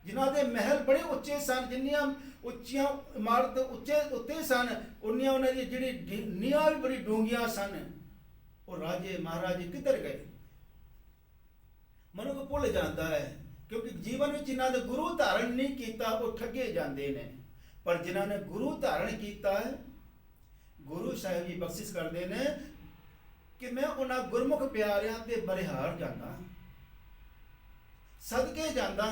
ਜਿਨ੍ਹਾਂ ਦੇ ਮਹਿਲ ਬੜੇ ਉੱਚੇ ਸਨ, ਜਿੰਨੀਆਂ ਉੱਚੀਆਂ ਇਮਾਰਤ ਉੱਤੇ ਸਨ, ਉਨੀਆਂ ਉਹਨਾਂ ਦੀ ਜਿਹੜੀ ਨੀਹਾਂ ਵੀ ਬੜੀ ਡੂੰਘੀਆਂ ਸਨ। ਉਹ ਰਾਜੇ ਮਹਾਰਾਜੇ ਕਿੱਧਰ ਗਏ? ਮਨੁੱਖ ਭੁੱਲ ਜਾਂਦਾ ਹੈ, ਕਿਉਂਕਿ ਜੀਵਨ ਵਿੱਚ ਜਿਨ੍ਹਾਂ ਨੇ ਗੁਰੂ ਧਾਰਨ ਨਹੀਂ ਕੀਤਾ ਉਹ ਠੱਗੇ ਜਾਂਦੇ ਨੇ। ਪਰ ਜਿਨ੍ਹਾਂ ਨੇ ਗੁਰੂ ਧਾਰਨ ਕੀਤਾ ਹੈ, ਗੁਰੂ ਸਾਹਿਬ ਜੀ ਬਖਸ਼ਿਸ਼ ਕਰਦੇ ਨੇ ਕਿ ਮੈਂ ਉਹਨਾਂ ਗੁਰਮੁਖ ਪਿਆਰਿਆਂ ਤੇ ਬਰਿਹਾਰ ਜਾਂਦਾ, ਸਦਕੇ ਜਾਂਦਾ।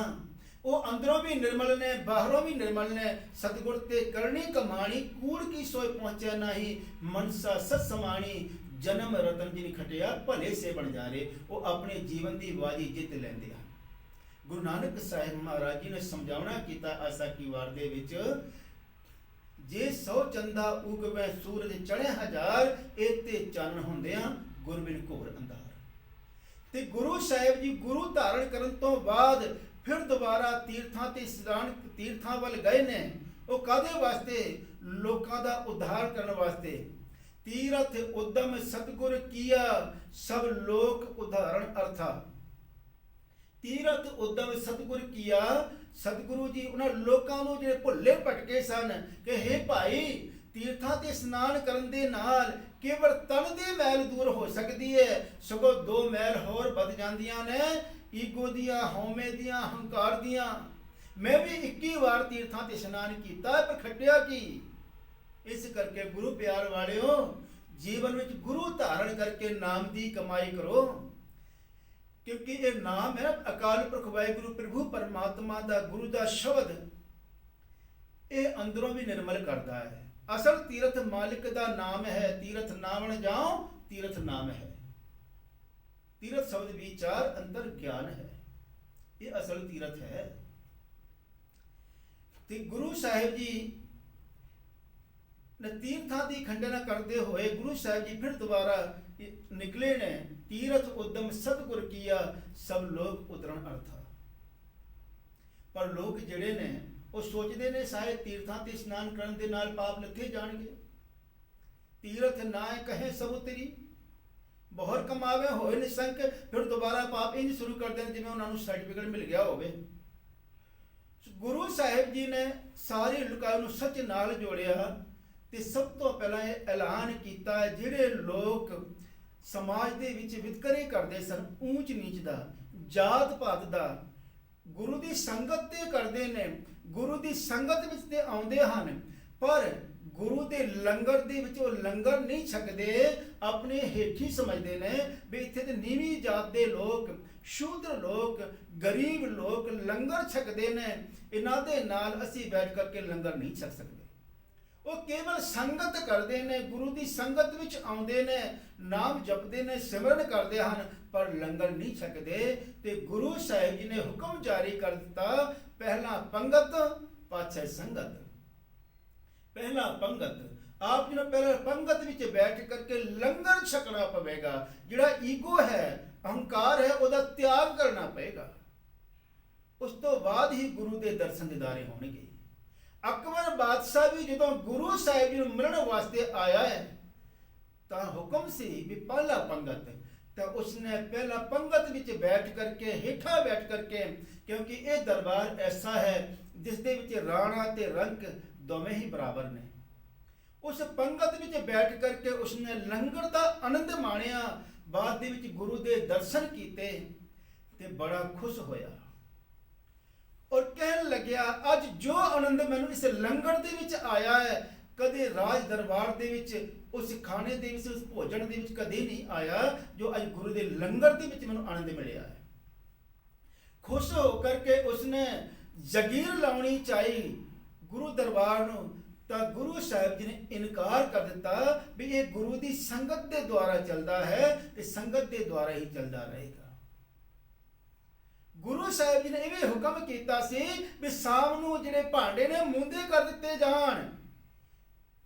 ਉਹ ਅੰਦਰੋਂ ਵੀ ਨਿਰਮਲ ਨੇ, ਬਾਹਰੋਂ ਵੀ ਨਿਰਮਲ ਨੇ। ਸਤਿਗੁਰ ਤੇ ਕਰਨੀ ਕਮਾਣੀ, ਕੂੜ ਕੀ ਸੋਏ ਪਹੁੰਚਿਆ ਨਹੀਂ। ਮਨਸਾ ਸਤ ਸਮਾਣੀ, ਜਨਮ ਰਤਨ ਜਿਨ ਖਟਿਆ, ਭਲੇ ਸੇ ਬਣ ਜਾ ਰਹੇ। ਉਹ ਆਪਣੇ ਜੀਵਨ ਦੀ ਬਾਜੀ ਜਿੱਤ ਲੈਂਦੇ ਹਨ। ਗੁਰੂ ਨਾਨਕ ਸਾਹਿਬ ਮਹਾਰਾਜ ਜੀ ਨੇ ਸਮਝਾਉਣਾ ਕੀਤਾ ਆਸਾ ਕੀ ਵਾਰ ਦੇ ਵਿੱਚ, ਜੇ 100 ਚੰਦਾ ਉਗਵੇ ਸੂਰਜ ਚੜ੍ਹੇ 1000, ਇਤੇ ਚਾਨਣ ਹੁੰਦਿਆਂ ਗੁਰਬਿਨ ਘੋਰ ਅੰਧਾਰ। ਤੇ ਗੁਰੂ ਸਾਹਿਬ ਜੀ ਗੁਰੂ ਧਾਰਨ ਕਰਨ ਤੋਂ ਬਾਅਦ ਫਿਰ ਦੁਬਾਰਾ ਤੀਰਥਾਂ ਵੱਲ ਗਏ ਨੇ। ਉਹ ਕਾਹਦੇ ਵਾਸਤੇ? ਲੋਕਾਂ ਦਾ ਉद्धार ਕਰਨ ਵਾਸਤੇ। ਤੀਰਥ ਉਦਮ ਸਤਿਗੁਰ ਕੀਆ, ਸਭ ਲੋਕ ਉਦਾਹਰਣ ਅਰਥਾ। ਤੀਰਥ ਉਦਮ ਸਤਿਗੁਰ ਕੀਆ, ਸਤਿਗੁਰੂ ਜੀ ਉਹਨਾਂ ਲੋਕਾਂ ਨੂੰ ਜਿਹੜੇ ਭੁੱਲੇ ਭਟਕੇ ਸਨ ਕਿ ਹੇ ਭਾਈ, ਤੀਰਥਾਂ ਤੇ ਇਸ਼ਨਾਨ ਕਰਨ ਦੇ ਨਾਲ ਕੇਵਲ ਤਨ ਦੀ ਮੈਲ ਦੂਰ ਹੋ ਸਕਦੀ ਹੈ, ਸਗੋਂ 2 ਮੈਲ ਹੋਰ ਵੱਧ ਜਾਂਦੀਆਂ ਨੇ, ਈਗੋ ਦੀਆਂ, ਹਉਮੈ ਦੀਆਂ, ਹੰਕਾਰ ਦੀਆਂ। ਮੈਂ ਵੀ 21 ਵਾਰ ਤੀਰਥਾਂ ਤੇ ਇਸ਼ਨਾਨ ਕੀਤਾ, ਪਰ ਖੱਟਿਆ ਕੀ? ਇਸ ਕਰਕੇ ਗੁਰੂ ਪਿਆਰ ਵਾਲਿਓ, ਜੀਵਨ ਵਿੱਚ ਗੁਰੂ ਧਾਰਨ ਕਰਕੇ ਨਾਮ ਦੀ ਕਮਾਈ ਕਰੋ, ਕਿਉਂਕਿ ਇਹ ਨਾਮ ਹੈ ਅਕਾਲ ਪੁਰਖ ਵਾਹਿਗੁਰੂ ਪ੍ਰਭੂ ਪਰਮਾਤਮਾ ਦਾ, ਗੁਰੂ ਦਾ ਸ਼ਬਦ। ਇਹ ਅੰਦਰੋਂ ਵੀ ਨਿਰਮਲ ਕਰਦਾ ਹੈ। ਅਸਲ ਤੀਰਥ ਮਾਲਿਕ ਦਾ ਨਾਮ ਹੈ। ਤੀਰਥ ਨਾਵਣ ਜਾਓ, ਤੀਰਥ ਨਾਮ ਹੈ। ਤੀਰਥ ਸ਼ਬਦ ਵਿਚਾਰ ਅੰਦਰ ਗਿਆਨ ਹੈ, ਇਹ ਅਸਲ ਤੀਰਥ ਹੈ। ਤੇ ਗੁਰੂ ਸਾਹਿਬ ਜੀ ਨੇ ਤੀਰਥਾਂ ਦੀ ਖੰਡਨਾ ਕਰਦੇ ਹੋਏ ਗੁਰੂ ਸਾਹਿਬ ਜੀ ਫਿਰ ਦੁਬਾਰਾ ਨਿਕਲੇ ਨੇ। ਤੀਰਥ ਉਦਮ ਸਤਿਗੁਰ ਕੀਆ, ਸਭ ਲੋਕ ਉਤਰਨ ਅਰਥਾ। ਪਰ ਲੋਕ ਜਿਹੜੇ ਨੇ ਉਹ ਸੋਚਦੇ ਨੇ ਸਾਰੇ ਤੀਰਥਾਂ ਤੇ ਇਸ਼ਨਾਨ ਕਰਨ ਦੇ ਨਾਲ ਪਾਪ ਲੱਥੇ ਜਾਣਗੇ। ਤੀਰਥ ਨਾ ਕਹੇ ਸਭ ਉਤਰੀ, ਬਹੁਰ ਕਮਾਵੇ ਹੋਏ ਨਿਸੰਕ। ਫਿਰ ਦੁਬਾਰਾ ਪਾਪ ਇੰਜ ਸ਼ੁਰੂ ਕਰ ਦੇਣ ਜਿਵੇਂ ਉਹਨਾਂ ਨੂੰ ਸਰਟੀਫਿਕੇਟ ਮਿਲ ਗਿਆ ਹੋਵੇ। ਗੁਰੂ ਸਾਹਿਬ ਜੀ ਨੇ ਸਾਰੀ ਲੋਕਾਂ ਨੂੰ ਸੱਚ ਨਾਲ ਜੋੜਿਆ ਤੇ ਸਭ ਤੋਂ ਪਹਿਲਾਂ ਇਹ ਐਲਾਨ ਕੀਤਾ, ਜਿਹੜੇ ਲੋਕ ਸਮਾਜ ਦੇ ਵਿੱਚ ਵਿਤਕਰੇ ਕਰਦੇ ਸਨ, ਊਚ ਨੀਚ ਦਾ, ਜਾਤ ਪਾਤ ਦਾ, ਗੁਰੂ ਦੀ ਸੰਗਤ ਤੇ ਕਰਦੇ ਨੇ, ਗੁਰੂ ਦੀ ਸੰਗਤ ਵਿੱਚ ਤੇ ਆਉਂਦੇ ਹਨ, ਪਰ ਗੁਰੂ ਦੇ ਲੰਗਰ ਦੇ ਵਿੱਚ ਉਹ ਲੰਗਰ ਨਹੀਂ ਛਕਦੇ, ਆਪਣੇ ਹੇਠੀ ਸਮਝਦੇ ਨੇ ਵੀ ਇੱਥੇ ਤੇ ਨੀਵੀਂ ਜਾਤ ਦੇ ਲੋਕ, ਸ਼ੂਦਰ ਲੋਕ, ਗਰੀਬ ਲੋਕ ਲੰਗਰ ਛਕਦੇ ਨੇ, ਇਹਨਾਂ ਦੇ ਨਾਲ ਅਸੀਂ ਬੈਠ ਕਰਕੇ ਲੰਗਰ ਨਹੀਂ ਛਕ ਸਕਦੇ। ਉਹ ਕੇਵਲ ਸੰਗਤ ਕਰਦੇ ਨੇ, ਗੁਰੂ ਦੀ ਸੰਗਤ ਵਿੱਚ ਆਉਂਦੇ ਨੇ, ਨਾਮ ਜਪਦੇ ਨੇ, ਸਿਮਰਨ ਕਰਦੇ ਹਨ, ਪਰ ਲੰਗਰ ਨਹੀਂ ਛਕਦੇ। ਤੇ ਗੁਰੂ ਸਾਹਿਬ ਜੀ ਨੇ ਹੁਕਮ ਜਾਰੀ ਕਰ ਦਿੱਤਾ, ਪਹਿਲਾਂ ਪੰਗਤ ਪਾਛੇ ਸੰਗਤ। ਪਹਿਲਾਂ ਪੰਗਤ, ਆਪ ਜੀ ਨੂੰ ਪਹਿਲਾਂ ਪੰਗਤ ਵਿੱਚ ਬੈਠ ਕਰਕੇ ਲੰਗਰ ਛਕਣਾ ਪਵੇਗਾ। ਜਿਹੜਾ ਈਗੋ ਹੈ, ਅਹੰਕਾਰ ਹੈ, ਉਹਦਾ ਤਿਆਗ ਕਰਨਾ ਪਏਗਾ। ਉਸ ਤੋਂ ਬਾਅਦ ਹੀ ਗੁਰੂ ਦੇ ਦਰਸ਼ਨ ਦਿਦਾਰੇ ਹੋਣਗੇ। ਅਕਬਰ ਬਾਦਸ਼ਾਹ ਵੀ ਜਦੋਂ ਗੁਰੂ ਸਾਹਿਬ ਜੀ ਨੂੰ ਮਿਲਣ ਵਾਸਤੇ ਆਇਆ ਹੈ ਤਾਂ ਹੁਕਮ ਸੀ ਵੀ ਪਹਿਲਾ ਪੰਗਤ, ਤਾਂ ਉਸਨੇ ਪਹਿਲਾ ਪੰਗਤ ਵਿੱਚ ਬੈਠ ਕਰਕੇ, ਹੇਠਾਂ ਬੈਠ ਕਰਕੇ, ਕਿਉਂਕਿ ਇਹ ਦਰਬਾਰ ਐਸਾ ਹੈ ਜਿਸ ਦੇ ਵਿੱਚ ਰਾਣਾ ਤੇ ਰੰਕ ਦੋਵੇਂ ਹੀ ਬਰਾਬਰ ਨੇ। ਉਸ ਪੰਗਤ ਵਿੱਚ ਬੈਠ ਕਰਕੇ ਉਸਨੇ ਲੰਗਰ ਦਾ ਆਨੰਦ ਮਾਣਿਆ, ਬਾਅਦ ਦੇ ਵਿੱਚ ਗੁਰੂ ਦੇ ਦਰਸ਼ਨ ਕੀਤੇ ਤੇ ਬੜਾ ਖੁਸ਼ ਹੋਇਆ ਔਰ ਕਹਿਣ ਲੱਗਿਆ, ਅੱਜ ਜੋ ਆਨੰਦ ਮੈਨੂੰ ਇਸ ਲੰਗਰ ਦੇ ਵਿੱਚ ਆਇਆ ਹੈ, ਕਦੇ ਰਾਜ ਦਰਬਾਰ ਦੇ ਵਿੱਚ, ਉਸ ਖਾਣੇ ਦੇ ਵਿੱਚ, ਉਸ ਭੋਜਨ ਦੇ ਵਿੱਚ ਕਦੇ ਨਹੀਂ ਆਇਆ ਜੋ ਅੱਜ ਗੁਰੂ ਦੇ ਲੰਗਰ ਦੇ ਵਿੱਚ ਮੈਨੂੰ ਆਨੰਦ ਮਿਲਿਆ ਹੈ। ਖੁਸ਼ ਹੋ ਕਰਕੇ ਉਸਨੇ ਜਗੀਰ ਲਾਉਣੀ ਚਾਹੀ ਗੁਰੂ ਦਰਬਾਰ ਨੂੰ, ਤਾਂ ਗੁਰੂ ਸਾਹਿਬ ਜੀ ਨੇ ਇਨਕਾਰ ਕਰ ਦਿੱਤਾ ਵੀ ਇਹ ਗੁਰੂ ਦੀ ਸੰਗਤ ਦੇ ਦੁਆਰਾ ਚੱਲਦਾ ਹੈ ਤੇ ਸੰਗਤ ਦੇ ਦੁਆਰਾ ਹੀ ਚੱਲਦਾ ਰਹੇਗਾ। ਗੁਰੂ ਸਾਹਿਬ ਜੀ ਨੇ ਇਹ ਵੀ ਹੁਕਮ ਕੀਤਾ ਸੀ ਵੀ ਸ਼ਾਮ ਨੂੰ ਜਿਹੜੇ ਭਾਂਡੇ ਨੇ ਮੁੰਦੇ ਕਰ ਦਿੱਤੇ ਜਾਣ,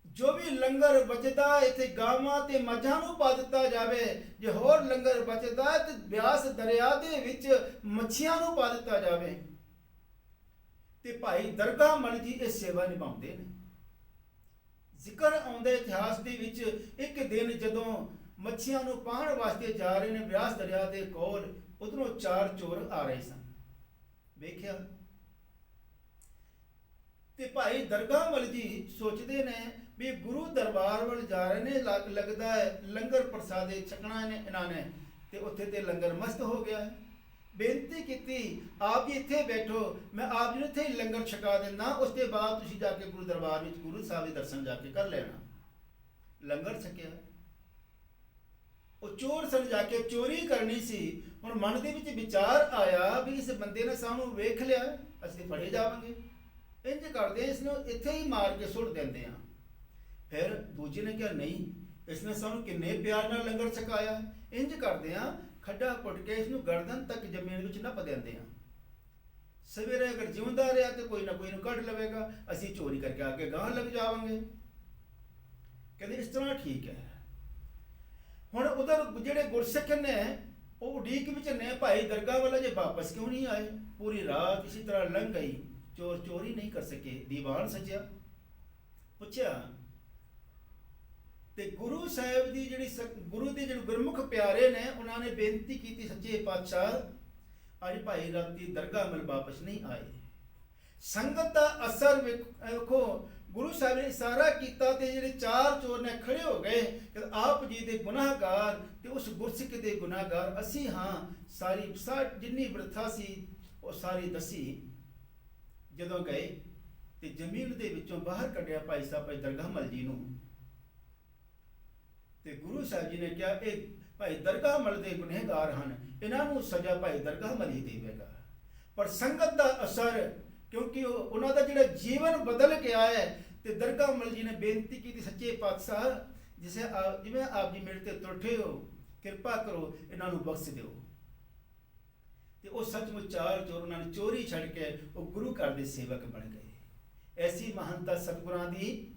ਜੋ ਵੀ ਲੰਗਰ ਬਚਦਾ ਇੱਥੇ ਗਾਵਾਂ ਤੇ ਮੱਝਾਂ ਨੂੰ ਪਾ ਦਿੱਤਾ ਜਾਵੇ, ਜੇ ਹੋਰ ਲੰਗਰ ਬਚਦਾ ਤੇ ਬਿਆਸ ਦਰਿਆ ਦੇ ਵਿੱਚ ਮੱਛੀਆਂ ਨੂੰ ਪਾ ਦਿੱਤਾ ਜਾਵੇ। ਤੇ ਭਾਈ ਦਰਗਾਹ ਮਲ ਜੀ ਇਹ ਸੇਵਾ ਨਿਭਾਉਂਦੇ ਨੇ। ਜ਼ਿਕਰ ਆਉਂਦਾ ਇਤਿਹਾਸ ਦੇ ਵਿੱਚ, ਇੱਕ ਦਿਨ ਜਦੋਂ ਮੱਛੀਆਂ ਨੂੰ ਪਾਣ ਵਾਸਤੇ ਜਾ ਰਹੇ ਨੇ ਬਿਆਸ ਦਰਿਆ ਦੇ ਕੋਲ, ਉਧਰੋਂ 4 ਚੋਰ ਆ ਰਹੇ ਸਨ। ਵੇਖਿਆ ਤੇ ਭਾਈ ਦਰਗਾਹ ਮਲ ਜੀ ਸੋਚਦੇ ਨੇ ਵੀ ਗੁਰੂ ਦਰਬਾਰ ਵੱਲ ਜਾ ਰਹੇ ਨੇ, ਲੱਗਦਾ ਹੈ ਲੰਗਰ ਪ੍ਰਸਾਦੇ ਛਕਣਾ ਨੇ ਇਹਨਾਂ ਨੇ, ਤੇ ਉੱਥੇ ਤੇ ਲੰਗਰ ਮਸਤ ਹੋ ਗਿਆ ਹੈ। ਬੇਨਤੀ ਕੀਤੀ, ਆਪ ਜੀ ਇੱਥੇ ਬੈਠੋ, ਮੈਂ ਆਪ ਜੀ ਨੂੰ ਇੱਥੇ ਹੀ ਲੰਗਰ ਛਕਾ ਦਿੰਦਾ, ਉਸ ਤੋਂ ਬਾਅਦ ਤੁਸੀਂ ਜਾ ਕੇ ਗੁਰੂ ਦਰਬਾਰ ਵਿੱਚ ਗੁਰੂ ਸਾਹਿਬ ਦੇ ਦਰਸ਼ਨ ਜਾ ਕੇ ਕਰ ਲੈਣਾ। ਲੰਗਰ ਛਕਿਆ। ਉਹ ਚੋਰ ਸਨ, ਜਾ ਕੇ ਚੋਰੀ ਕਰਨੀ ਸੀ। ਹੁਣ ਮਨ ਦੇ ਵਿੱਚ ਵਿਚਾਰ ਆਇਆ ਵੀ ਇਸ ਬੰਦੇ ਨੇ ਸਾਨੂੰ ਵੇਖ ਲਿਆ, ਅਸੀਂ ਫੜੇ ਜਾਵਾਂਗੇ, ਇੰਜ ਕਰਦੇ ਇਸ ਨੂੰ ਇੱਥੇ ਹੀ ਮਾਰ ਕੇ ਸੁੱਟ ਦਿੰਦੇ ਹਾਂ। ਫਿਰ ਦੂਜੇ ਨੇ ਕਿਹਾ, ਨਹੀਂ, ਇਸਨੇ ਸਾਨੂੰ ਕਿੰਨੇ ਪਿਆਰ ਨਾਲ ਲੰਗਰ ਛਕਾਇਆ, ਇੰਜ ਕਰਦੇ ਹਾਂ ਖੱਡਾ ਪੁੱਟ ਕੇ ਇਸ ਨੂੰ ਗਰਦਨ ਤੱਕ ਜ਼ਮੀਨ ਵਿੱਚ ਨੱਪ ਦਿੰਦੇ ਹਾਂ। ਸਵੇਰੇ ਅਗਰ ਜਿਉਂਦਾ ਰਿਹਾ ਤੇ ਕੋਈ ਨਾ ਕੋਈ ਨੂੰ ਕੱਢ ਲਵੇਗਾ, ਅਸੀਂ ਚੋਰੀ ਕਰਕੇ ਆ ਕੇ ਗਾਹ ਲੱਗ ਜਾਵਾਂਗੇ। ਕਹਿੰਦੇ ਇਸ ਤਰ੍ਹਾਂ ਠੀਕ ਹੈ। ਹੁਣ ਉਧਰ ਜਿਹੜੇ ਗੁਰਸਿੱਖ ਨੇ ਉਹ ਉਡੀਕ ਵਿੱਚ ਨੇ, ਭਾਈ ਦਰਗਾਹ ਵਾਲਾ ਜੇ ਵਾਪਸ ਕਿਉਂ ਨਹੀਂ ਆਏ? ਪੂਰੀ ਰਾਤ ਇਸੇ ਤਰ੍ਹਾਂ ਲੰਘ ਗਈ, ਚੋਰ ਚੋਰੀ ਨਹੀਂ ਕਰ ਸਕੇ। ਦੀਵਾਨ ਸਜਿਆ, ਪੁੱਛਿਆ ਤੇ ਗੁਰੂ ਸਾਹਿਬ ਦੀ ਗੁਰੂ ਦੇ ਜਿਹੜੇ ਗੁਰਮੁਖ ਪਿਆਰੇ ਨੇ, ਉਹਨਾਂ ਨੇ ਬੇਨਤੀ ਕੀਤੀ, ਸੱਚੇ ਪਾਤਸ਼ਾਹ ਅੱਜ ਭਾਈ ਰਾਤੀ ਦਰਗਾਹ ਮਲ ਵਾਪਸ ਨਹੀਂ ਆਏ। ਸੰਗਤ ਦਾ ਅਸਰ ਵੇਖੋ, ਗੁਰੂ ਸਾਹਿਬ ਨੇ ਇਸ਼ਾਰਾ ਕੀਤਾ ਤੇ ਜਿਹੜੇ 4 ਚੋਰ ਨੇ ਖੜੇ ਹੋ ਗਏ ਕਿ ਆਪ ਜੀ ਦੇ ਗੁਨਾਹਗਾਰ ਤੇ ਉਸ ਗੁਰਸਿੱਖ ਦੇ ਗੁਨਾਹਗਾਰ ਅਸੀਂ ਹਾਂ। ਸਾਰੀ ਜਿੰਨੀ ਬਿਰਥਾ ਸੀ ਉਹ ਸਾਰੀ ਦੱਸੀ। ਜਦੋਂ ਗਏ ਤੇ ਜ਼ਮੀਨ ਦੇ ਵਿੱਚੋਂ ਬਾਹਰ ਕੱਢਿਆ ਭਾਈ ਸਾਹਿਬ ਭਾਈ ਦਰਗਾਹ ਮਲ ਜੀ ਨੂੰ, ਤੇ ਗੁਰੂ ਸਾਹਿਬ ਜੀ ਨੇ ਕਿਹਾ ਇਹ ਭਾਈ ਦਰਗਾਹ ਮਲ ਦੇ ਗੁਨਹਗਾਰ ਹਨ, ਇਹਨਾਂ ਨੂੰ ਸਜ਼ਾ ਭਾਈ ਦਰਗਾਹ ਮਲ ਹੀ ਦੇਵੇਗਾ। ਪਰ ਸੰਗਤ ਦਾ ਅਸਰ, ਕਿਉਂਕਿ ਉਹਨਾਂ ਦਾ ਜਿਹੜਾ ਜੀਵਨ ਬਦਲ ਗਿਆ ਹੈ, ਤੇ ਦਰਗਾਹ ਮਲ ਜੀ ਨੇ ਬੇਨਤੀ ਕੀਤੀ, ਸੱਚੇ ਪਾਤਸ਼ਾਹ ਜਿਵੇਂ ਆਪ ਜੀ ਮੇਰੇ ਤੇ ਤੁਰਠੇ ਹੋ, ਕਿਰਪਾ ਕਰੋ ਇਹਨਾਂ ਨੂੰ ਬਖਸ਼ ਦਿਓ। ਤੇ ਉਹ ਸੱਚਮੁੱਚ 4 ਚੋਰ ਉਹਨਾਂ ਨੇ ਚੋਰੀ ਛੱਡ ਕੇ ਉਹ ਗੁਰੂ ਘਰ ਦੇ ਸੇਵਕ ਬਣ ਗਏ। ਐਸੀ ਮਹਾਨਤਾ ਸਤਿਗੁਰਾਂ ਦੀ।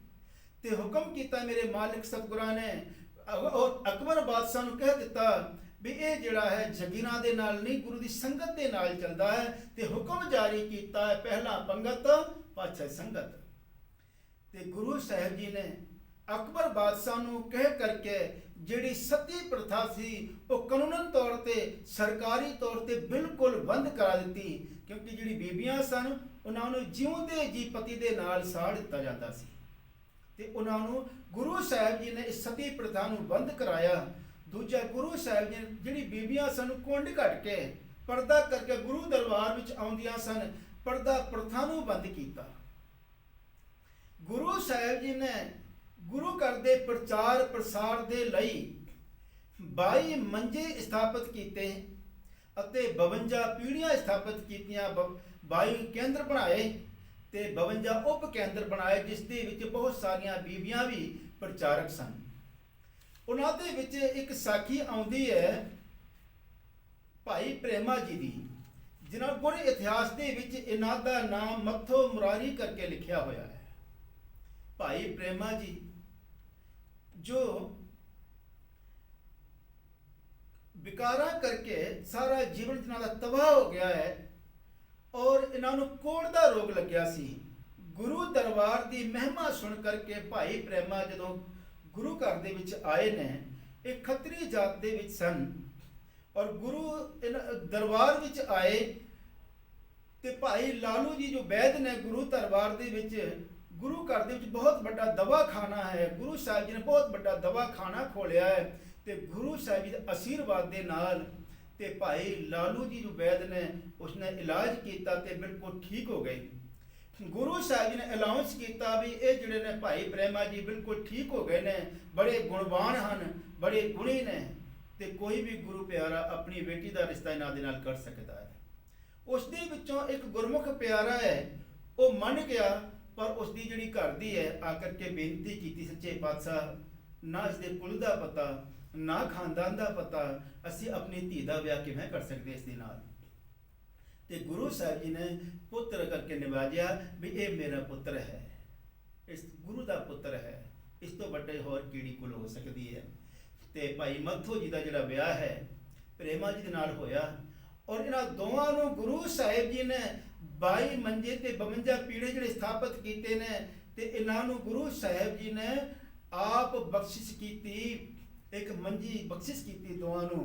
ਤੇ ਹੁਕਮ ਕੀਤਾ ਮੇਰੇ ਮਾਲਿਕ ਸਤਿਗੁਰਾਂ ਨੇ, ਔਰ ਅਕਬਰ ਬਾਦਸ਼ਾਹ ਨੂੰ ਕਹਿ ਦਿੱਤਾ ਵੀ ਇਹ ਜਿਹੜਾ ਹੈ ਜਗੀਰਾਂ ਦੇ ਨਾਲ ਨਹੀਂ, ਗੁਰੂ ਦੀ ਸੰਗਤ ਦੇ ਨਾਲ ਚੱਲਦਾ ਹੈ। ਤੇ ਹੁਕਮ ਜਾਰੀ ਕੀਤਾ ਹੈ, ਪਹਿਲਾਂ ਪੰਗਤ ਪਾਛੇ ਸੰਗਤ। ਤੇ ਗੁਰੂ ਸਾਹਿਬ ਜੀ ਨੇ ਅਕਬਰ ਬਾਦਸ਼ਾਹ ਨੂੰ ਕਹਿ ਕਰਕੇ ਜਿਹੜੀ ਸਤੀ ਪ੍ਰਥਾ ਸੀ ਉਹ ਕਾਨੂੰਨ ਤੌਰ ਤੇ, ਸਰਕਾਰੀ ਤੌਰ ਤੇ ਬਿਲਕੁਲ ਬੰਦ ਕਰਾ ਦਿੱਤੀ। ਕਿਉਂਕਿ ਜਿਹੜੀ ਬੀਬੀਆਂ ਸਨ ਉਹਨਾਂ ਨੂੰ ਜਿਉਂਦੇ ਜੀ ਪਤੀ ਦੇ ਨਾਲ ਸਾੜ ਦਿੱਤਾ ਜਾਂਦਾ ਸੀ, ਤੇ ਉਹਨਾਂ ਨੂੰ ਗੁਰੂ ਸਾਹਿਬ ਜੀ ਨੇ ਇਸ ਸਤੀ ਪ੍ਰਥਾ ਨੂੰ ਬੰਦ ਕਰਾਇਆ। ਦੂਜਾ, ਗੁਰੂ ਸਾਹਿਬ ਜੀ ਜਿਹੜੀ ਬੀਬੀਆਂ ਸਨ ਕੁੰਡ ਕੱਢ ਕੇ ਪਰਦਾ ਕਰਕੇ ਗੁਰੂ ਦਰਬਾਰ ਵਿੱਚ ਆਉਂਦੀਆਂ ਸਨ, ਪਰਦਾ ਪ੍ਰਥਾ ਨੂੰ ਬੰਦ ਕੀਤਾ। ਗੁਰੂ ਸਾਹਿਬ ਜੀ ਨੇ ਗੁਰੂ ਘਰ ਦੇ ਪ੍ਰਚਾਰ ਪ੍ਰਸਾਰ ਦੇ ਲਈ 22 ਮੰਜੇ ਸਥਾਪਿਤ ਕੀਤੇ ਅਤੇ 52 ਪੀੜ੍ਹੀਆਂ ਸਥਾਪਿਤ ਕੀਤੀਆਂ, 22 ਕੇਂਦਰ ਬਣਾਏ ਤੇ 52 ਉਪ ਕੇਂਦਰ ਬਣਾਏ, ਜਿਸ ਦੇ ਵਿੱਚ ਬਹੁਤ ਸਾਰੀਆਂ ਬੀਬੀਆਂ ਵੀ ਪ੍ਰਚਾਰਕ ਸਨ। ਉਹਨਾਂ ਦੇ ਵਿੱਚ ਇੱਕ ਸਾਖੀ ਆਉਂਦੀ ਹੈ ਭਾਈ ਪ੍ਰੇਮਾ ਜੀ ਦੀ, ਜਿਨ੍ਹਾਂ ਗੁਰ ਇਤਿਹਾਸ ਦੇ ਵਿੱਚ ਇਹਨਾਂ ਦਾ ਨਾਮ ਮੱਥੋ ਮੁਰਾਰੀ ਕਰਕੇ ਲਿਖਿਆ ਹੋਇਆ ਹੈ। ਭਾਈ ਪ੍ਰੇਮਾ ਜੀ ਜੋ ਵਿਕਾਰਾਂ ਕਰਕੇ ਸਾਰਾ ਜੀਵਨ ਇਹਨਾਂ ਦਾ ਤਬਾਹ ਹੋ ਗਿਆ ਹੈ ਔਰ ਇਹਨਾਂ ਨੂੰ ਕੋੜ ਦਾ ਰੋਗ ਲੱਗਿਆ ਸੀ। ਗੁਰੂ ਦਰਬਾਰ ਦੀ ਮਹਿਮਾ ਸੁਣ ਕਰਕੇ ਭਾਈ ਪ੍ਰੇਮਾ ਜਦੋਂ ਗੁਰੂ ਘਰ ਦੇ ਵਿੱਚ ਆਏ ਨੇ, ਇਹ ਖੱਤਰੀ ਜਾਤ ਦੇ ਵਿੱਚ ਸਨ ਔਰ ਗੁਰੂ ਦਰਬਾਰ ਵਿੱਚ ਆਏ ਤੇ ਭਾਈ ਲਾਲੂ ਜੀ ਜੋ ਵੈਦ ਨੇ ਗੁਰੂ ਦਰਬਾਰ ਦੇ ਵਿੱਚ, ਗੁਰੂ ਘਰ ਦੇ ਵਿੱਚ ਬਹੁਤ ਵੱਡਾ ਦਵਾਖਾਨਾ ਹੈ, ਗੁਰੂ ਸਾਹਿਬ ਜੀ ਨੇ ਬਹੁਤ ਵੱਡਾ ਦਵਾਖਾਨਾ ਖੋਲਿਆ ਹੈ ਤੇ ਗੁਰੂ ਸਾਹਿਬ ਜੀ ਦੇ ਆਸ਼ੀਰਵਾਦ ਦੇ ਨਾਲ ਤੇ ਭਾਈ ਲਾਲੂ ਜੀ ਜੋ ਵੈਦ ਨੇ ਉਸਨੇ ਇਲਾਜ ਕੀਤਾ ਤੇ ਬਿਲਕੁਲ ਠੀਕ ਹੋ ਗਏ। ਗੁਰੂ ਸਾਹਿਬ ਜੀ ਨੇ ਅਨਾਉਂਸ ਕੀਤਾ ਵੀ ਇਹ ਜਿਹੜੇ ਨੇ ਭਾਈ ਪ੍ਰੇਮਾ ਜੀ ਬਿਲਕੁਲ ਠੀਕ ਹੋ ਗਏ ਨੇ, ਬੜੇ ਗੁਣਵਾਨ ਹਨ, ਬੜੇ ਗੁਣੀ ਨੇ ਤੇ ਕੋਈ ਵੀ ਗੁਰੂ ਪਿਆਰਾ ਆਪਣੀ ਬੇਟੀ ਦਾ ਰਿਸ਼ਤਾ ਇਹਨਾਂ ਦੇ ਨਾਲ ਕਰ ਸਕਦਾ ਹੈ। ਉਸ ਦੇ ਵਿੱਚੋਂ ਇੱਕ ਗੁਰਮੁਖ ਪਿਆਰਾ ਹੈ, ਉਹ ਮੰਨ ਗਿਆ, ਪਰ ਉਸ ਦੀ ਜਿਹੜੀ ਘਰ ਦੀ ਹੈ ਆ ਕਰਕੇ ਬੇਨਤੀ ਕੀਤੀ, ਸੱਚੇ ਪਾਤਸ਼ਾਹ ਨਾ ਇਸ ਦੇ ਕੁਲ ਦਾ ਪਤਾ ਨਾ ਖਾਨਦਾਨ ਦਾ ਪਤਾ, ਅਸੀਂ ਆਪਣੀ ਧੀ ਦਾ ਵਿਆਹ ਕਿਵੇਂ ਕਰ ਸਕਦੇ ਇਸ ਦੇ ਨਾਲ। ਤੇ ਗੁਰੂ ਸਾਹਿਬ ਜੀ ਨੇ ਪੁੱਤਰ ਕਰਕੇ ਨਿਵਾਜਿਆ ਵੀ ਇਹ ਮੇਰਾ ਪੁੱਤਰ ਹੈ, ਇਸ ਗੁਰੂ ਦਾ ਪੁੱਤਰ ਹੈ, ਇਸ ਤੋਂ ਵੱਡੇ ਹੋਰ ਕਿਹੜੀ ਕੁਲ ਹੋ ਸਕਦੀ ਹੈ। ਤੇ ਭਾਈ ਮੱਥੋ ਜੀ ਦਾ ਜਿਹੜਾ ਵਿਆਹ ਹੈ ਪ੍ਰੇਮਾ ਜੀ ਦੇ ਨਾਲ ਹੋਇਆ ਔਰ ਇਹਨਾਂ ਦੋਵਾਂ ਨੂੰ ਗੁਰੂ ਸਾਹਿਬ ਜੀ ਨੇ 22 ਮੰਜੇ ਤੇ 52 ਪੀੜੇ ਜਿਹੜੇ ਸਥਾਪਿਤ ਕੀਤੇ ਨੇ ਤੇ ਇਹਨਾਂ ਨੂੰ ਗੁਰੂ ਸਾਹਿਬ ਜੀ ਨੇ ਆਪ ਬਖਸ਼ਿਸ਼ ਕੀਤੀ, ਇੱਕ ਮੰਜੀ ਬਖਸ਼ਿਸ਼ ਕੀਤੀ ਦੋਵਾਂ ਨੂੰ